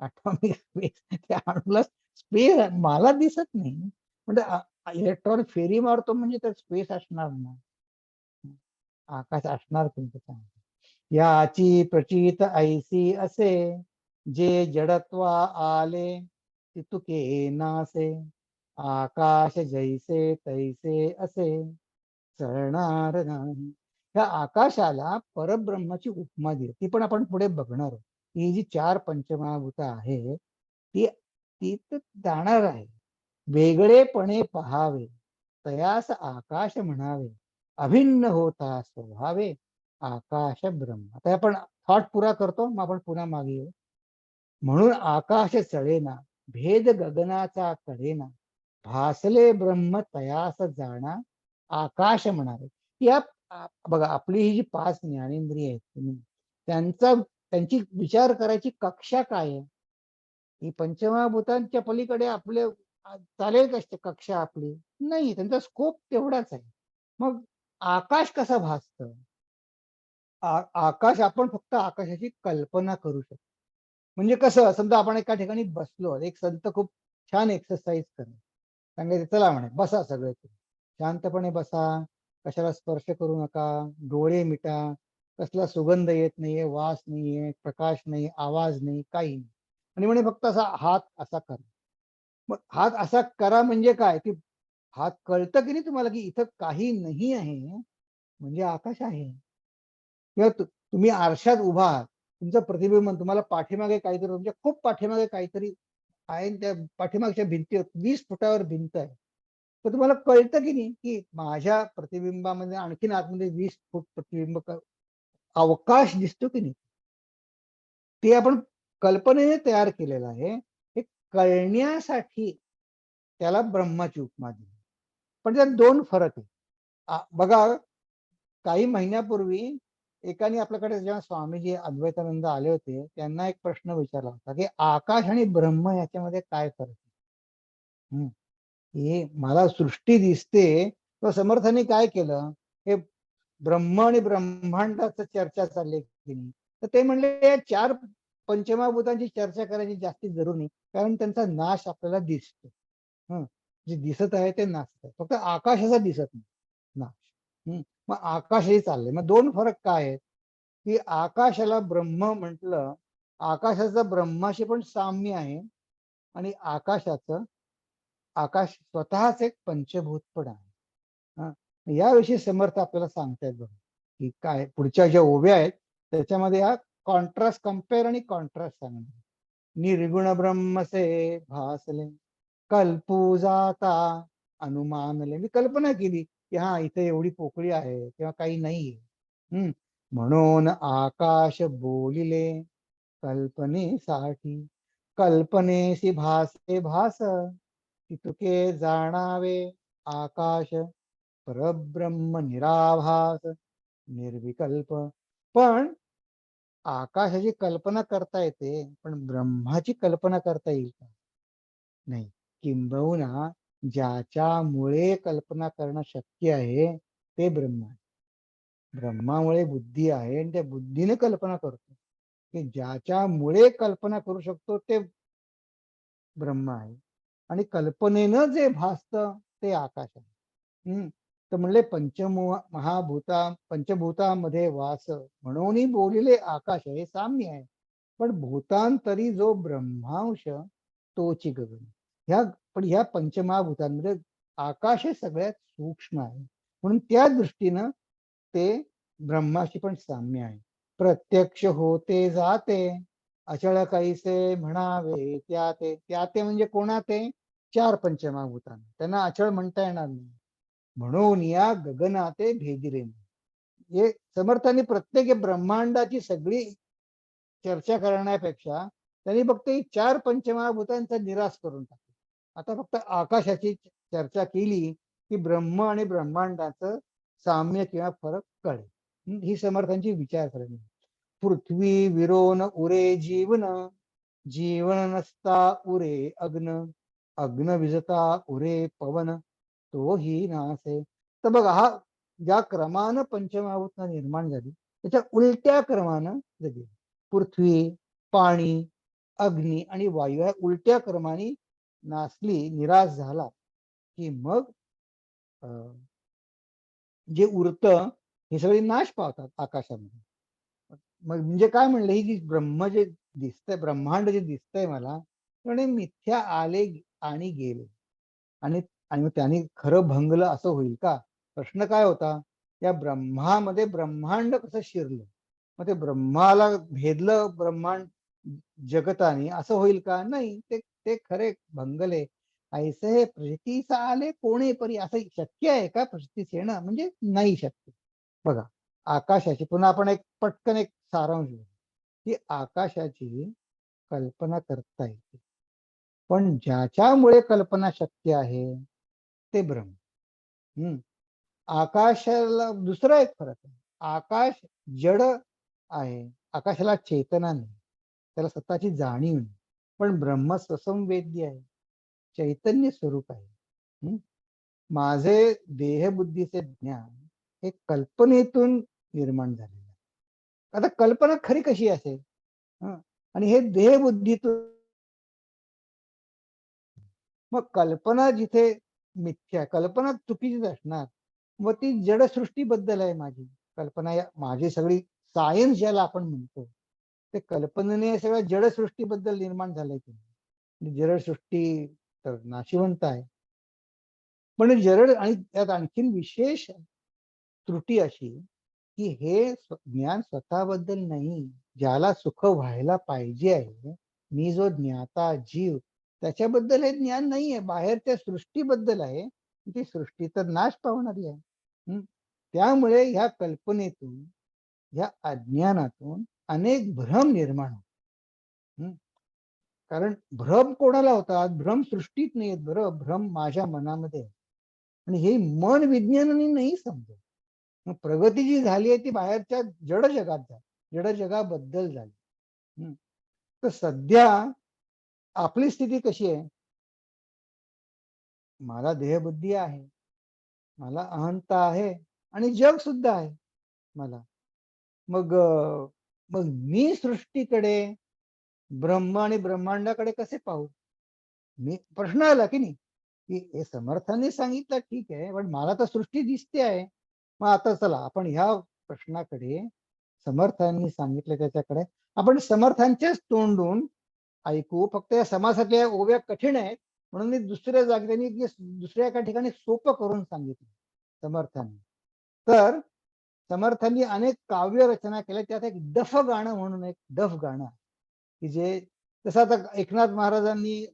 atomic स्पेस त्या अणूला स्पेस मला दिसत नाही. म्हणजे इलेक्ट्रॉन फेरी मारतो म्हणजे तर स्पेस असणार ना, आकाश असणार तुमचं सांगतो. याची प्रचित ऐसी असे, जे जडत्वा आले तितुके नासे, आकाश जैसे तैसे असे चळणार नाही. या आकाशाला परब्रह्माची उपमा दिली, ती पण आपण पुढे बघणार आहोत. ही जी 4 पंचमहाभूत आहे ती ती तर जाणार आहे. वेगळेपणे पहावे तयास आकाश म्हणावे, अभिन्न होता स्वभावे आकाश ब्रह्म. आता आपण थॉट पुरा करतो, मग आपण पुन्हा मागे येऊ. म्हणून आकाश चळेना, भेद गगनाचा कळेना, भासले ब्रह्म तयास जाणा आकाश म्हणावे. या बघा, आपली ही जी 5 ज्ञानेंद्रिय आहेत त्यांचा त्यांची विचार करायची कक्षा काय आहे? ही पंचमहाभूतांच्या पलीकडे आपले चालेल कशी कक्षा आपली? नाही, त्यांचा स्कोप तेवढाच आहे. मग आकाश कसं भासतं? आकाश आपण फक्त आकाशाची कल्पना करू शकतो. म्हणजे कसं, समजा आपण एका ठिकाणी बसलो, एक संत खूप छान एक्सरसाइज करतात. सांगायचे, चला म्हणे बसा सगळे तुम्ही. शांतपणे बसा, कशाला स्पर्श करू नका, डोळे मिटा, कसला सुगंध येत नाहीये, वास नाहीये, प्रकाश नाही, आवाज नाही, काही नाही. आणि म्हणे फक्त असा हात असा करा. मग हात असा करा म्हणजे काय, की हात कळतं की नाही तुम्हाला, की इथं काही नाही आहे म्हणजे आकाश आहे. किंवा तुम्ही आरशात उभा आहात, तुमचं प्रतिबिंब तुम्हाला पाठीमागे काहीतरी, तुमच्या खूप पाठीमागे काहीतरी आहे, त्या पाठीमागच्या भिंती 20 फुटावर भिंत आहे. तर तुम्हाला कळतं की नाही, की माझ्या प्रतिबिंबामध्ये आणखीन आतमध्ये 20 फूट प्रतिबिंब अवकाश दिसतो की नाही. ते आपण कल्पनेने तयार केलेलं आहे. हे कळण्यासाठी त्याला ब्रह्माची उपमा दिली. पण त्यात 2 फरक आहे. बघा, काही महिन्यापूर्वी एकाने आपल्याकडे जेव्हा स्वामीजी अद्वैतानंद आले होते, त्यांना एक प्रश्न विचारला होता, की आकाश आणि ब्रह्म याच्यामध्ये काय फरक आहे? हे मला सृष्टी दिसते, तर समर्थांनी काय केलं, हे ब्रह्म आणि ब्रह्मांडाचं चर्चा चालली की नाही, तर ते म्हणले या 4 पंचमहाभूतांची चर्चा करायची जास्ती जरूर नाही, कारण त्यांचा नाश आपल्याला दिसतो. हं, जे दिसत आहे ते नाचत आहे, फक्त आकाशाचा दिसत नाही नाश. मग आकाशही चाललंय. मग 2 फरक काय आहेत, की आकाशाला ब्रह्म म्हटलं, आकाशाचं ब्रह्माशी पण साम्य आहे, आणि आकाश स्वतःच एक पंचभूत पण आहे. हा, याविषयी समर्थ आपल्याला सांगतायत बघा, की काय पुढच्या ज्या ओव्या आहेत त्याच्यामध्ये हा कॉन्ट्रास्ट, कम्पेअर आणि कॉन्ट्रास्ट सांगणार. निर्गुण ब्रह्मसे भासले, कल्पू जाता अनुमानले. मी कल्पना केली की हा इथे एवढी पोकळी आहे किंवा काही नाहीये. म्हणून आकाश बोलिले कल्पनेसाठी, कल्पनेसी भासे भास, तितुके जाणावे आकाश परब्रह्म निराभास निर्विकल्प. पण आकाशाची कल्पना करता येते, पण ब्रह्माची कल्पना करता येईल का? नाही. किंबहुना ज्याच्यामुळे कल्पना करणं शक्य आहे ते ब्रह्म आहे. ब्रह्मामुळे बुद्धी आहे, आणि त्या बुद्धीने कल्पना करतो. की ज्याच्यामुळे कल्पना करू शकतो ते ब्रह्म आहे, आणि कल्पनेनं जे भासत ते आकाश आहे. तर म्हणले पंचभूतामध्ये वास, म्हणून बोलिले आकाश, हे साम्य आहे. पण भूतांतरी जो ब्रह्मांश तोची गगन. ह्या पण ह्या पंचमहाभूतांमध्ये आकाश हे सगळ्यात सूक्ष्म आहे, म्हणून त्या दृष्टीनं ते ब्रह्माशी पण साम्य आहे. प्रत्यक्ष होते जाते, अचळ कैसे म्हणावे त्या ते म्हणजे कोणा ते 4 पंचमहाभूतांना, त्यांना अचळ म्हणता येणार नाही. म्हणून या गगनाते भेदिरे. हे समर्थांनी प्रत्येक ब्रह्मांडाची सगळी चर्चा करण्यापेक्षा त्यांनी फक्त ही 4 पंचमहाभूतांचा निराश करून टाकला. आता फक्त आकाशाची चर्चा केली की ब्रह्म आणि ब्रह्मांडाचं साम्य किंवा फरक कळेल. ही समर्थांची विचारसरणी. पृथ्वी विरोन उरे जीवन, जीवन नसता उरे अग्न, अग्न विजता उरे पवन, तोही नासे. तर बघा, हा ज्या क्रमानं पंचमहाभूत निर्माण झाली त्याच्या उलट्या क्रमानं जगली. पृथ्वी, पाणी, अग्नी आणि वायू ह्या उलट्या क्रमाने नासली, निराश झाला की मग जे उरतं हे सगळे नाश पावतात आकाशामध्ये. मग म्हणजे काय म्हणलं, ही जी ब्रह्म जे दिसतंय, ब्रह्मांड जे दिसतंय मला, म्हणे मिथ्या आले आणि गेले. आणि आणि मग त्यांनी खरं भंगलं असं होईल का? प्रश्न काय होता, या ब्रह्मामध्ये ब्रह्मांड कसं शिरलं, मग ते ब्रह्माला भेदलं ब्रह्मांड जगताने, असं होईल का? नाही, ते ते खरे भंगले. ऐसे हे प्रचितीस आले कोणे परी, असं शक्य आहे का प्रचितीस येणं? म्हणजे नाही शक्य. बघा, आकाशाची पुन्हा आपण एक पटकन एक सारांश घेऊ की आकाशाची कल्पना करता येते, पण ज्याच्यामुळे कल्पना शक्य आहे ते ब्रह्म. आकाशाला दुसरा एक फरक आहे, आकाश जड आहे, आकाशाला चेतना नाही, त्याला स्वतःची जाणीव नाही. पण ब्रह्म स्वसंवेद्य आहे, चैतन्य स्वरूप आहे. माझे देहबुद्धीचे ज्ञान हे कल्पनेतून निर्माण झालेलं आहे. आता कल्पना खरी कशी असेल, आणि हे देहबुद्धीतून. मग कल्पना जिथे मिथ्या, कल्पना चुकीचीच असणार, मग ती जडसृष्टीबद्दल आहे माझी कल्पना. माझी सगळी सायन्स ज्याला आपण म्हणतो ते कल्पनेने सगळ्या जडसृष्टीबद्दल निर्माण झालंय. जडसृष्टी तर नाशिवंत आहे, पण जड. आणि त्यात आणखीन विशेष त्रुटी अशी की हे ज्ञान स्वतःबद्दल नाही, ज्याला सुख व्हायला पाहिजे आहे, मी जो ज्ञाता जीव, त्याच्याबद्दल हे ज्ञान नाहीये, बाहेरच्या सृष्टीबद्दल आहे. ती सृष्टी तर नाश पावणारी आहे. त्यामुळे ह्या कल्पनेतून, ह्या अज्ञानातून अनेक भ्रम निर्माण होतात. कारण भ्रम कोणाला होतात? भ्रम सृष्टीत नाही आहेत, भ्रम माझ्या मनामध्ये आहे. आणि हे मन विज्ञानाने नाही समजत. मग प्रगती जी झाली आहे ती बाहेरच्या जड जगात झाली, जड जगाबद्दल झाली. तर सध्या आपली स्थिती कशी आहे? मला देहबुद्धी आहे, मला अहंता आहे, आणि जग सुद्धा आहे मला. मग मग मी सृष्टीकडे, ब्रह्म आणि ब्रह्मांडाकडे कसे पाहू? मी प्रश्न आला की नाही, की हे समर्थांनी सांगितलं ठीक आहे, पण मला तर सृष्टी दिसते आहे. मग आता चला आपण ह्या प्रश्नाकडे, समर्थांनी सांगितलं त्याच्याकडे आपण समर्थांच्याच तोंडून ऐकू. फक्त या समासातल्या ओव्या कठीण आहेत म्हणून मी दुसऱ्या जागी, त्यांनी दुसऱ्या एका ठिकाणी सोपं करून सांगितलं समर्थांनी. तर समर्थांनी अनेक काव्य रचना केल्या, त्यात एक डफ गाणं म्हणून एक डफ गाणं की जे, तसं आता एकनाथ महाराजांनी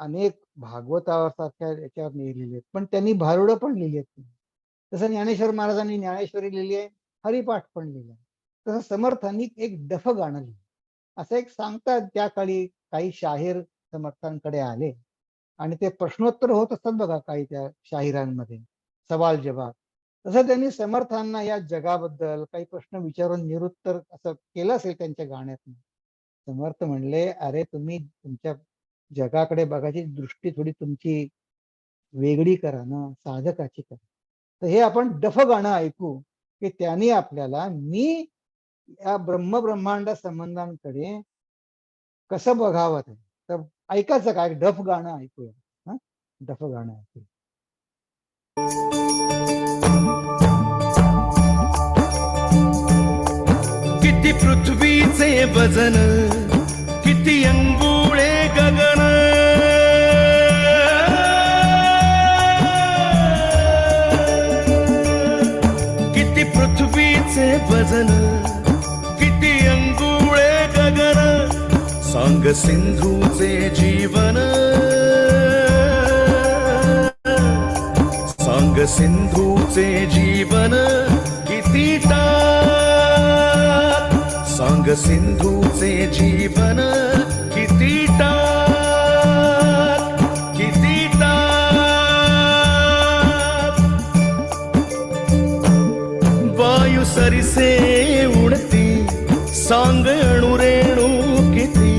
अनेक भागवतासारख्या याच्यावर लिहिले, पण त्यांनी भारुडं पण लिहिली आहेत. तसं ज्ञानेश्वर महाराजांनी ज्ञानेश्वरी लिहिली आहे, हरिपाठ पण लिहिला. तसं समर्थांनी एक डफ गाणं लिहिलं. असं एक सांगतात, त्या काळी काही शाहीर समर्थांकडे आले आणि ते प्रश्नोत्तर होत असतात बघा काही त्या शाहिरांमध्ये, सवाल जवाब. तसं त्यांनी समर्थांना या जगाबद्दल काही प्रश्न विचारून निरुत्तर असं केलं असेल त्यांच्या गाण्यातून. समर्थ म्हणले, अरे तुम्ही तुमच्या जगाकडे बघायची दृष्टी थोडी तुमची वेगळी करा ना, साधकाची करा. तर हे आपण डफ गाणं ऐकू की त्यांनी आपल्याला मी या ब्रह्मांड संबंधांकडे कसं बघावं ते. तर ऐकायचं काय, डफ गाणं ऐकूया. डफ गाणं ऐकूया. किती पृथ्वीचे वजन, किती अंगुळे गगन, किती पृथ्वीचे वजन, किती अंगुळे गगन, सांग सिंधूचे जीवन, सांग सिंधूचे जीवन किती सांग सिंधूचे जीवन किती टाक किती टाक वायू सरिसे उडती सांग अणुरेणू किती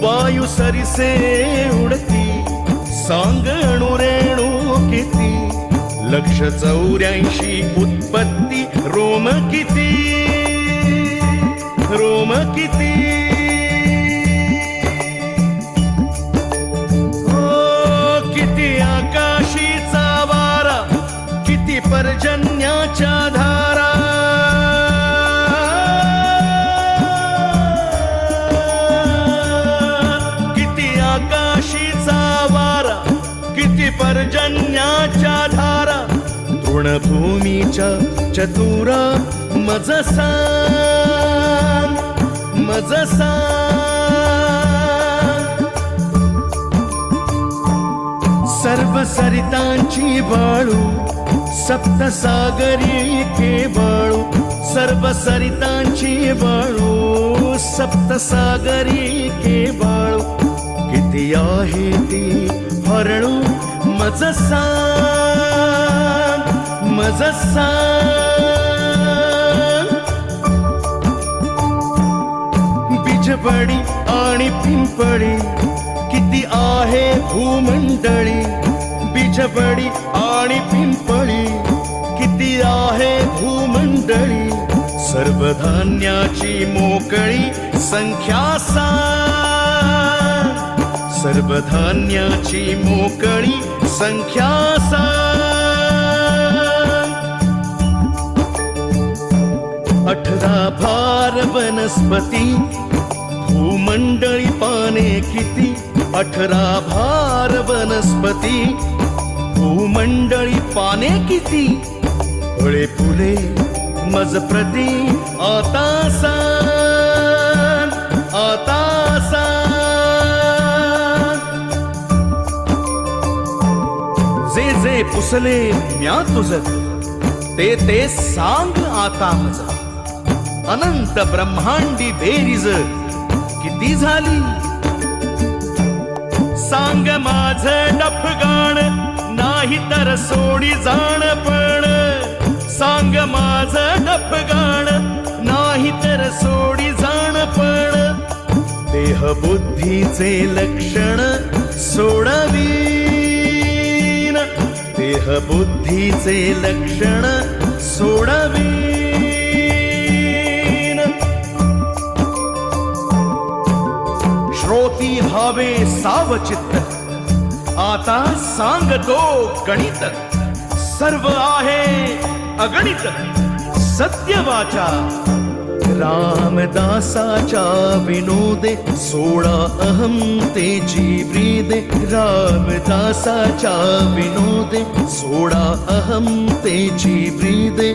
वायू सरिसे उडती सांग अणुरेणू किती 184 उत्पत्ती रोम किती रोम किती हो किती आकाशीचा वारा किती पर्जन्याच्या धारा किती आकाशीचा वारा किती पर्जन्याच्या धारा तृणभूमीच्या चतुरा मजसा मजसा सर्व सरितांची वाळू सप्तसागरी केवाळू सर्व सरितांची वाळू सप्तसागरी केवाळू किती आहे ती हरळू मजसा मजसा बीजबडी आणि पिंपळी किती आहे भूमंडळी बीजबडी आणि पिंपळी किती आहे भूमंडळी सर्व धान्याची मोकळी संख्या सांग सर्व धान्याची मोकळी संख्या सांग 18 भार वनस्पती भूमंडळी पाने किती 18 भार वनस्पती भूमंडळी पाने किती फळे फुले मजप्रती आता सांग आता सांग जे जे पुसले म्या तुझ ते ते सांग आता मज अनंत ब्रह्मांडी बेरीज किती झाली सांग माझ डफगाण नाही तर सोडी जाण पण सांग माझ डफगाण नाही तर सोडी जाण पण देह बुद्धीचे लक्षण सोडवीन देह बुद्धीचे लक्षण सोडवीन श्रोती भावे सावचित्त आता सांगतो गणित सर्व आहे अगणित सत्यवाचा रामदासाच्या विनोदे सोळा अहम तेची ब्रीदे रामदासाच्या विनोदे सोळा अहम तेची ब्रीदे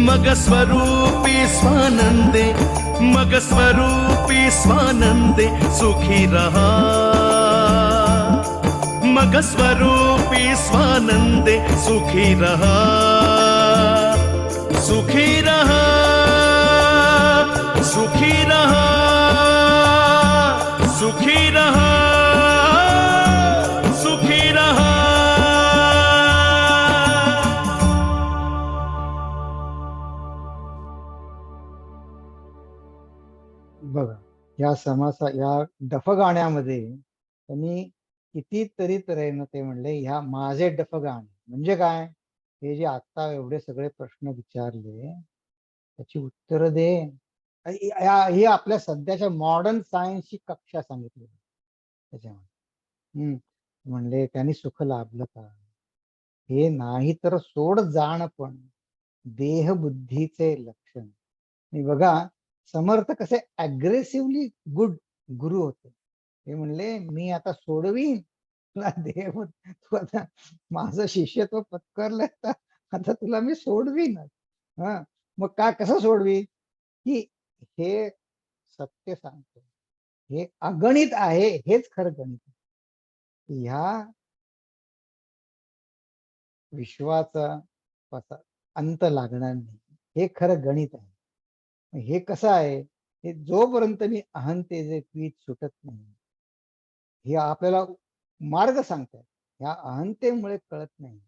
मग स्वरूपी स्वानंदे मग स्वरूपी स्वानंदे सुखी रहा मग स्वरूपी स्वानंदे सुखी रहा सुखी रहा सुखी रहा सुखी रहा सुखी रहा बघा या या डफगाण्यामध्ये त्यांनी कितीतरी तऱ्हेनं ते म्हणले ह्या माझे डफगाणे म्हणजे काय हे जे आता एवढे सगळे प्रश्न विचारले त्याची उत्तर दे ही आपल्या सध्याच्या मॉडर्न सायन्सची कक्षा सांगितली त्याच्यामध्ये म्हणले त्यांनी सुख लाभलं का हे नाही तर सोड जाण पण देह बुद्धीचे लक्षण आणि बघा समर्थ कसे अग्रेसिव्हली गुड गुरु होते ते म्हणले मी आता सोडवीन तुला देह तू आता माझं शिष्यत्व पत्करलं आता तुला मी सोडवीन हा मग का कसं सोडवी की हे सत्य सांगतो हे अगणित आहे हेच खरं गणित ह्या विश्वाचा अंत लागणार नाही हे खरं गणित आहे हे कसं आहे हे जोपर्यंत मी अहंतेचे पीठ सुटत नाही, हे आपल्याला मार्ग सांगतायत. ह्या अहंतेमुळे कळत नाही.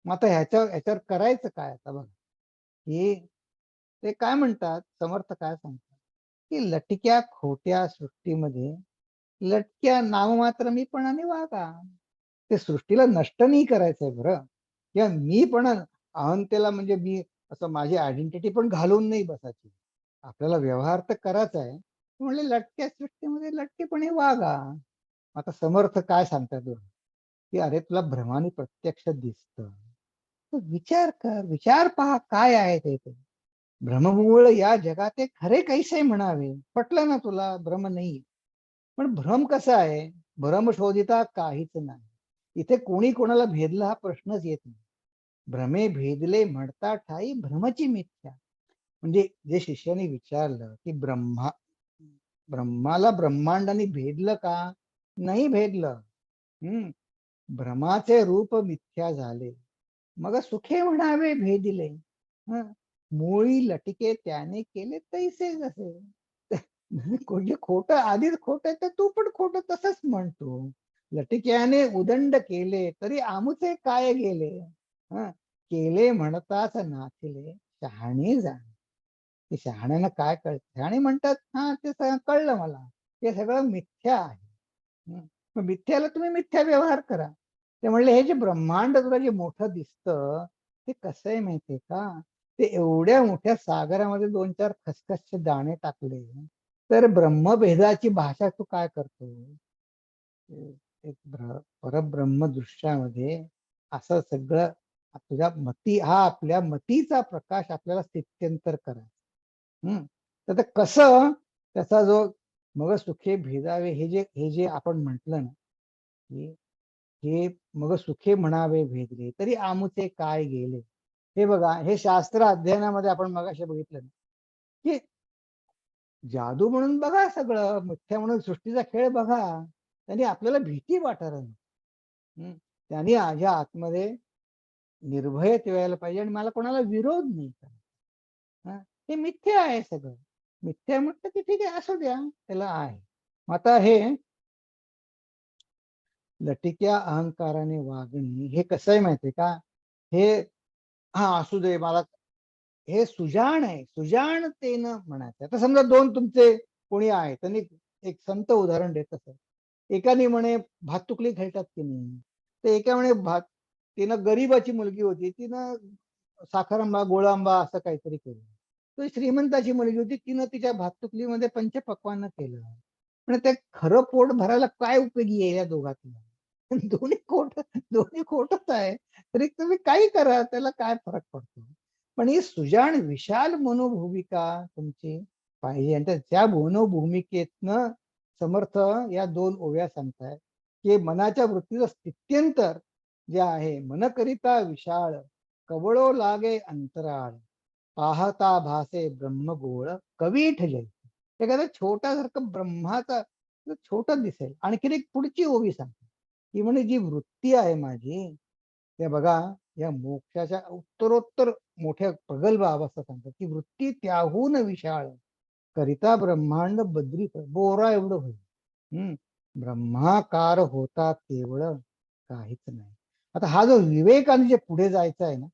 मग आता ह्याच्यावर करायचं काय आता बघा, की ते काय म्हणतात, समर्थ काय सांगतात, की लटक्या खोट्या सृष्टीमध्ये लटक्या नाममात्रमीपणाने वागा. ते सृष्टीला नष्ट नाही करायचंय बरं, किंवा मी पण अहंतेला म्हणजे मी असं माझी आयडेंटिटी पण घालून नाही बसायची. आपल्याला व्यवहार तर करायचा आहे, म्हणले लटक्या सृष्टीमध्ये लटकेपणे वागा. आता समर्थ काय सांगतात बघ, की अरे तुला भ्रमाने प्रत्यक्ष दिसतं, तर विचार कर, विचार पहा काय आहे ते. भ्रममूळ या जगाते खरे कैसे म्हणावे. पटलं ना तुला, भ्रम नाही. पण भ्रम कसा आहे, भ्रम शोधिता काहीच नाही. इथे कोणी कोणाला भेदला हा प्रश्नच येत नाही. भ्रमे भेदले म्हणता ठाई भ्रमची मिथ्या. म्हणजे जे शिष्याने विचारलं की ब्रह्माला ब्रह्मांडाने भेदलं का, नाही भेदलं. हम्म भ्रमाचे रूप मिथ्या झाले, मग सुखे म्हणावे भेदिले. हं. मुळी लटके त्याने केले तैसे जसे. म्हणजे खोट आधीच खोट तर तू पण खोट तसंच म्हणतो. लटक्याने उदंड केले तरी आमुचे काय गेले. हं. केले म्हणताच नाचले शहाणे जाणे. ते शहाण्यानं काय कळत, शहाणे म्हणतात हा ते सगळं कळलं मला, ते सगळं मिथ्या आहे. हं. मग मिथ्याला तुम्ही मिथ्या व्यवहार करा. ते म्हणले हे जे ब्रह्मांड तुला जे मोठं दिसतं, ते कसं आहे माहितीये का, ते एवढ्या मोठ्या सागरामध्ये 2-4 खसखसचे दाणे टाकले, तर ब्रह्मभेदाची भाषा तू काय करतो. एक परब्रह्म दृश्यामध्ये असं सगळं तुझ्या मती, हा आपल्या मतीचा प्रकाश आपल्याला स्थित्यंतर करा. तर ते कसं, त्याचा जो मग सुखे भेदावे, हे जे आपण म्हटलं ना, की हे मग सुखे म्हणावे भेदले तरी आमुचे काय गेले. हे बघा, हे शास्त्र अध्ययनामध्ये आपण मगाशी बघितलं ना, की जादू म्हणून बघा, सगळं मिथ्या म्हणून सृष्टीचा खेळ बघा, त्यांनी आपल्याला भीती वाटायला नको. त्यांनी माझ्या आतमध्ये निर्भयत व्हायला पाहिजे आणि मला कोणाला विरोध नाही करायचा. हा, हे मिथ्या आहे सगळं. मिथ्या म्हटलं की ठीक आहे, असू द्या, त्याला आहे. मग आता हे लटिक्या अहंकाराने वागणे हे कसं आहे माहितीये का, हे हा असू दे मला, हे सुजाण आहे, सुजाणतेनं म्हणायचं. आता समजा दोन तुमचे कोणी आहे, त्यांनी एक संत उदाहरण देत असत. एकाने म्हणे भातुकली खेळतात की नाही, तर एका म्हणे तिनं गरीबाची मुलगी होती, तिनं साखरांबा गोळांबा असं काहीतरी केलं. तो श्रीमंताची मुलगी होती, तिनं तिच्या भातुकलीमध्ये पंचपक्वान्न केलं. पण ते खरं पोट भरायला काय उपयोगी आहे या दोघातलं. दोन्ही खोट, दोन्ही खोटच आहे. तरी तुम्ही काही करा, त्याला काय फरक पडतो. पण ही सुजाण विशाल मनोभूमिका तुमची पाहिजे, आणि त्या मनोभूमिकेतनं समर्थ या 2 ओव्या सांगताय, की मनाच्या वृत्तीचं स्थित्यंतर जे आहे, मनकरिता विशाळ कवळो लागे अंतराळ, पाहता भासे ब्रह्मगोळ कवीठ जय. एखादा छोट्यासारखं ब्रह्माचा छोट दिसेल. आणखीन एक पुढची ओवी सांगते, ती म्हणजे जी वृत्ती आहे माझी, ते बघा, या मोक्षाच्या उत्तरोत्तर मोठ्या प्रगल्भ अवस्था सांगतात, की वृत्ती त्याहून विशाळ करिता ब्रह्मांड बद्री बोरा एवढं होईल. हम्म ब्रह्माकार होता केवळ काहीच नाही. आता हा जो विवेक आणि जे पुढे जायचं आहे ना,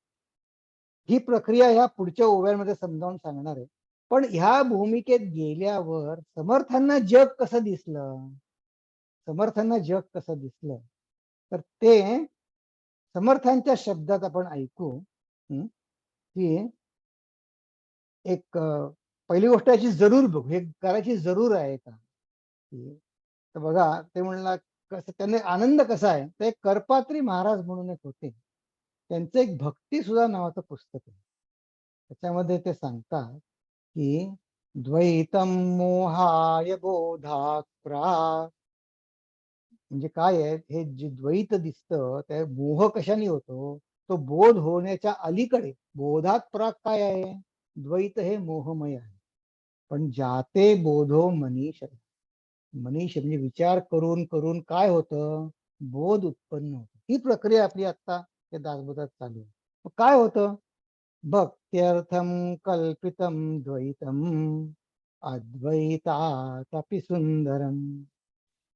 ही प्रक्रिया ह्या पुढच्या ओव्यांमध्ये समजावून सांगणार आहे. पण ह्या भूमिकेत गेल्यावर समर्थांना जग कसं दिसलं, समर्थांना जग कसं दिसलं, तर ते समर्थांच्या शब्दात आपण ऐकू. की एक पहिली गोष्ट याची जरूर बघू, हे करायची जरूर आहे का. तर बघा, ते म्हणला कसं त्यांनी आनंद कसा आहे, ते करपात्री महाराज म्हणून एक होते, त्यांचं एक भक्ती सुद्धा नावाचं पुस्तक आहे. त्याच्यामध्ये ते सांगतात की द्वैतम मोहाय बोधात प्राक. म्हणजे काय आहे, हे जे द्वैत दिसतं त्या मोह कशाने होतो, तो बोध होण्याच्या अलीकडे. बोधात प्राक काय आहे, द्वैत हे मोहमय आहे. पण जाते बोधो मनीष, मनीष म्हणजे विचार करून करून काय होतं, बोध उत्पन्न होतो. ही प्रक्रिया आपली आता त्या दासबोधात चालू आहे. मग काय होतं, भक्त्यर्थम कल्पितम द्वैतम अद्वैतातपि सुंदरम,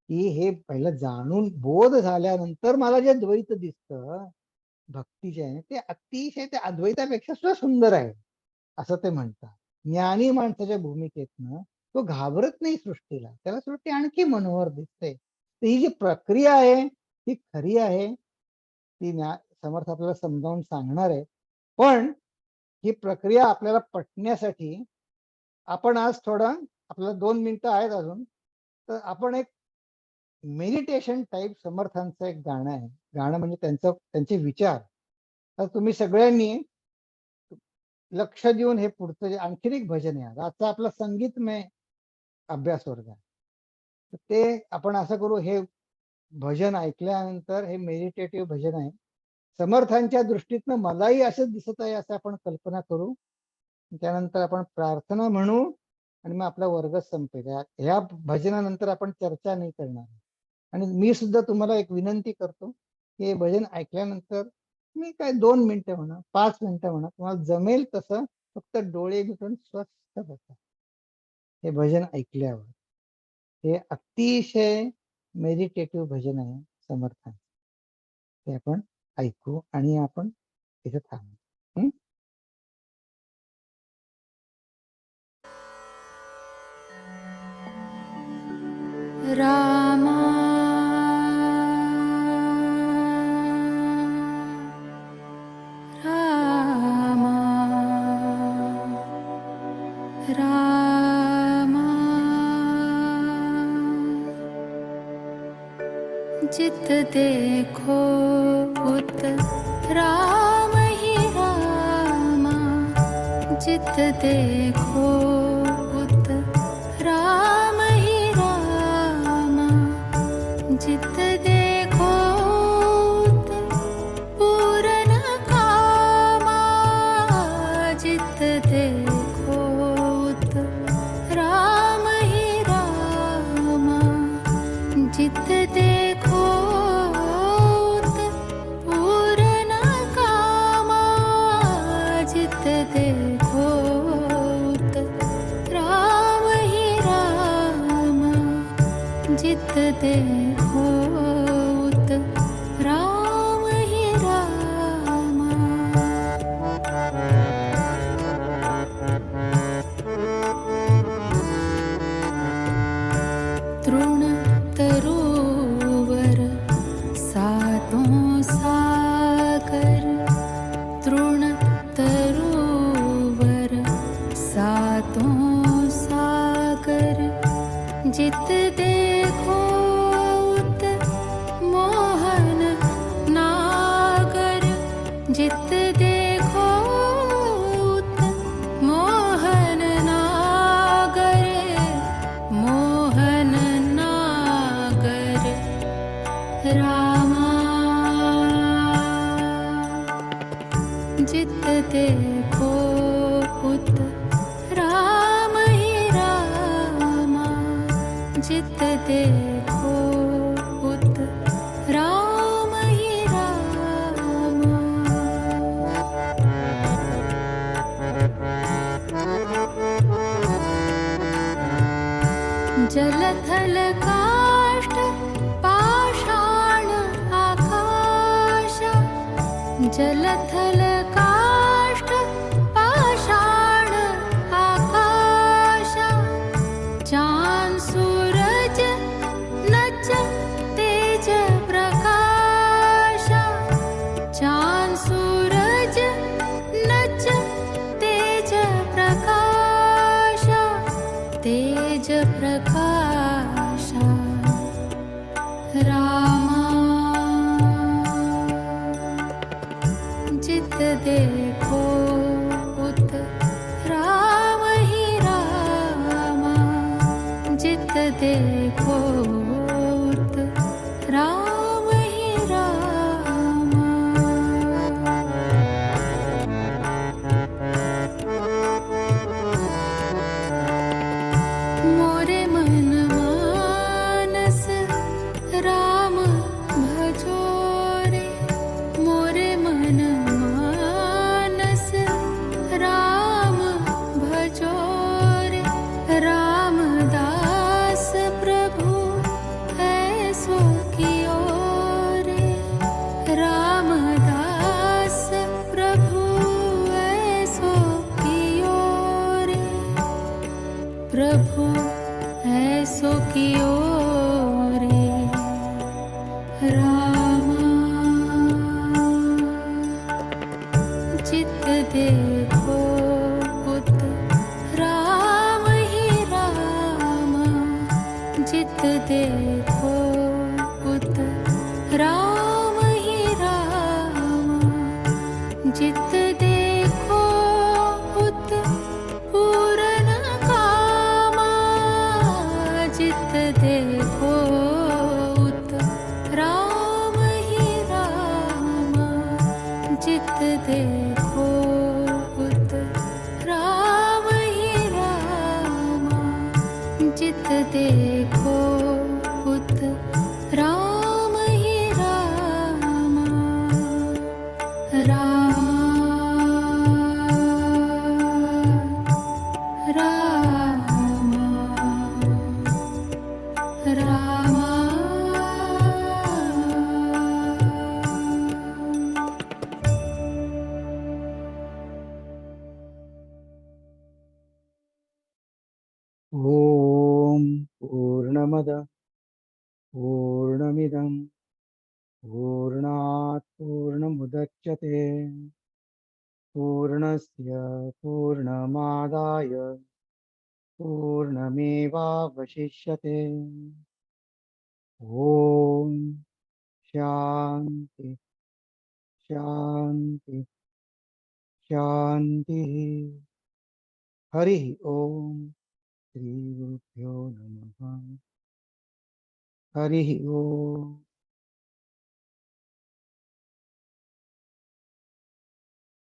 की हे पहिलं जाणून बोध झाल्यानंतर मला जे द्वैत दिसतं भक्तीचे आहे ते अतिशय ते अद्वैतापेक्षा सुद्धा सुंदर आहे, असं ते म्हणतात. ज्ञानी माणसाच्या भूमिकेतनं तो घाबरत नाही सृष्टीला, त्याला सृष्टी आणखी मनोहर दिसते. तर ही जी प्रक्रिया आहे ती खरी आहे, ती समर्थ आपल्याला समजावून सांगणार आहे. पण ही प्रक्रिया आपल्याला पटण्यासाठी आपण आज थोडं, आपल्याला 2 मिनिटं आहेत अजून, तर आपण एक मेडिटेशन टाईप समर्थांचं एक गाणं आहे. गाणं म्हणजे त्यांचे विचार. तर तुम्ही सगळ्यांनी लक्ष देऊन हे पुढचं जे आणखीन एक भजन आहे, आजचा आपला संगीतमय अभ्यास वर्ग आहे, तर ते आपण असं करू, हे भजन ऐकल्यानंतर हे मेडिटेटिव्ह भजन आहे. समर्थांच्या दृष्टीतनं मलाही असंच दिसत आहे असं आपण कल्पना करू. त्यानंतर आपण प्रार्थना म्हणू आणि मग आपला वर्ग संपेल. ह्या भजनानंतर आपण चर्चा नाही करणार. आणि मी सुद्धा तुम्हाला एक विनंती करतो की हे भजन ऐकल्यानंतर मी काय 2 मिनिटं म्हणा, 5 मिनिटं म्हणा, तुम्हाला जमेल तसं फक्त डोळे मिटून स्वस्थ बसा हे भजन ऐकल्यावर. हे अतिशय मेडिटेटिव्ह भजन आहे समर्थांचं. ते आपण ऐकू आणि आपण इथे थांबू. रामा रामा रामा, जित देखो उत राम ही रामा, जित देखो उत राम ही रामा, जित देखो उत पूर्ण कामा, जित देखो उत राम ही रामा, जित देखो उत पूर्ण कामा, जित देखो उत राम ही रामा, जित देखो उत राम ही रामा. तृण तरुवर सातों सागर, तृण तरुवर सातों सागर, जित देखो उत मोहन नागर, जित देखो उत मोहन नागर, मोहन नागर. रामा जित देखो उत राम ही रामा, जित देखो उत राम ही रामा. जलथल काष्ठ पाषाण आकाश, जलथल काष्ठ पाषाण आकाश, चांद सूरज नच तेज प्रकाश, चांद सूरज नच तेज प्रकाश, तेज प्रकाश. रामा जित देखो उत राम ही रामा, जित देखो उत राम ही रामा. मोरे मन मानस राम भजो रे, मोरे मन मानस राम भजो रे, राम की ओर रामा, जित देखो उत राम ही रामा, जित देखो उत राम ही रामा, जित देखो उत पूरन कामा, जित देखो उत राम ही रामा, जित देखो उत राम ही रामा, जित देखो उत राम ही रामा, रामा रामा रामा। ॐ पूर्णमद पूर्णमिदं पूर्णात् पूर्णमुदच्यते पूर्णस्य पूर्णमादाय पूर्णमेवावशिष्यते। ॐ शान्ति शान्ति शान्तिः। हरिः ॐ श्रीगुरुभ्यो नमः। हरिः ॐ।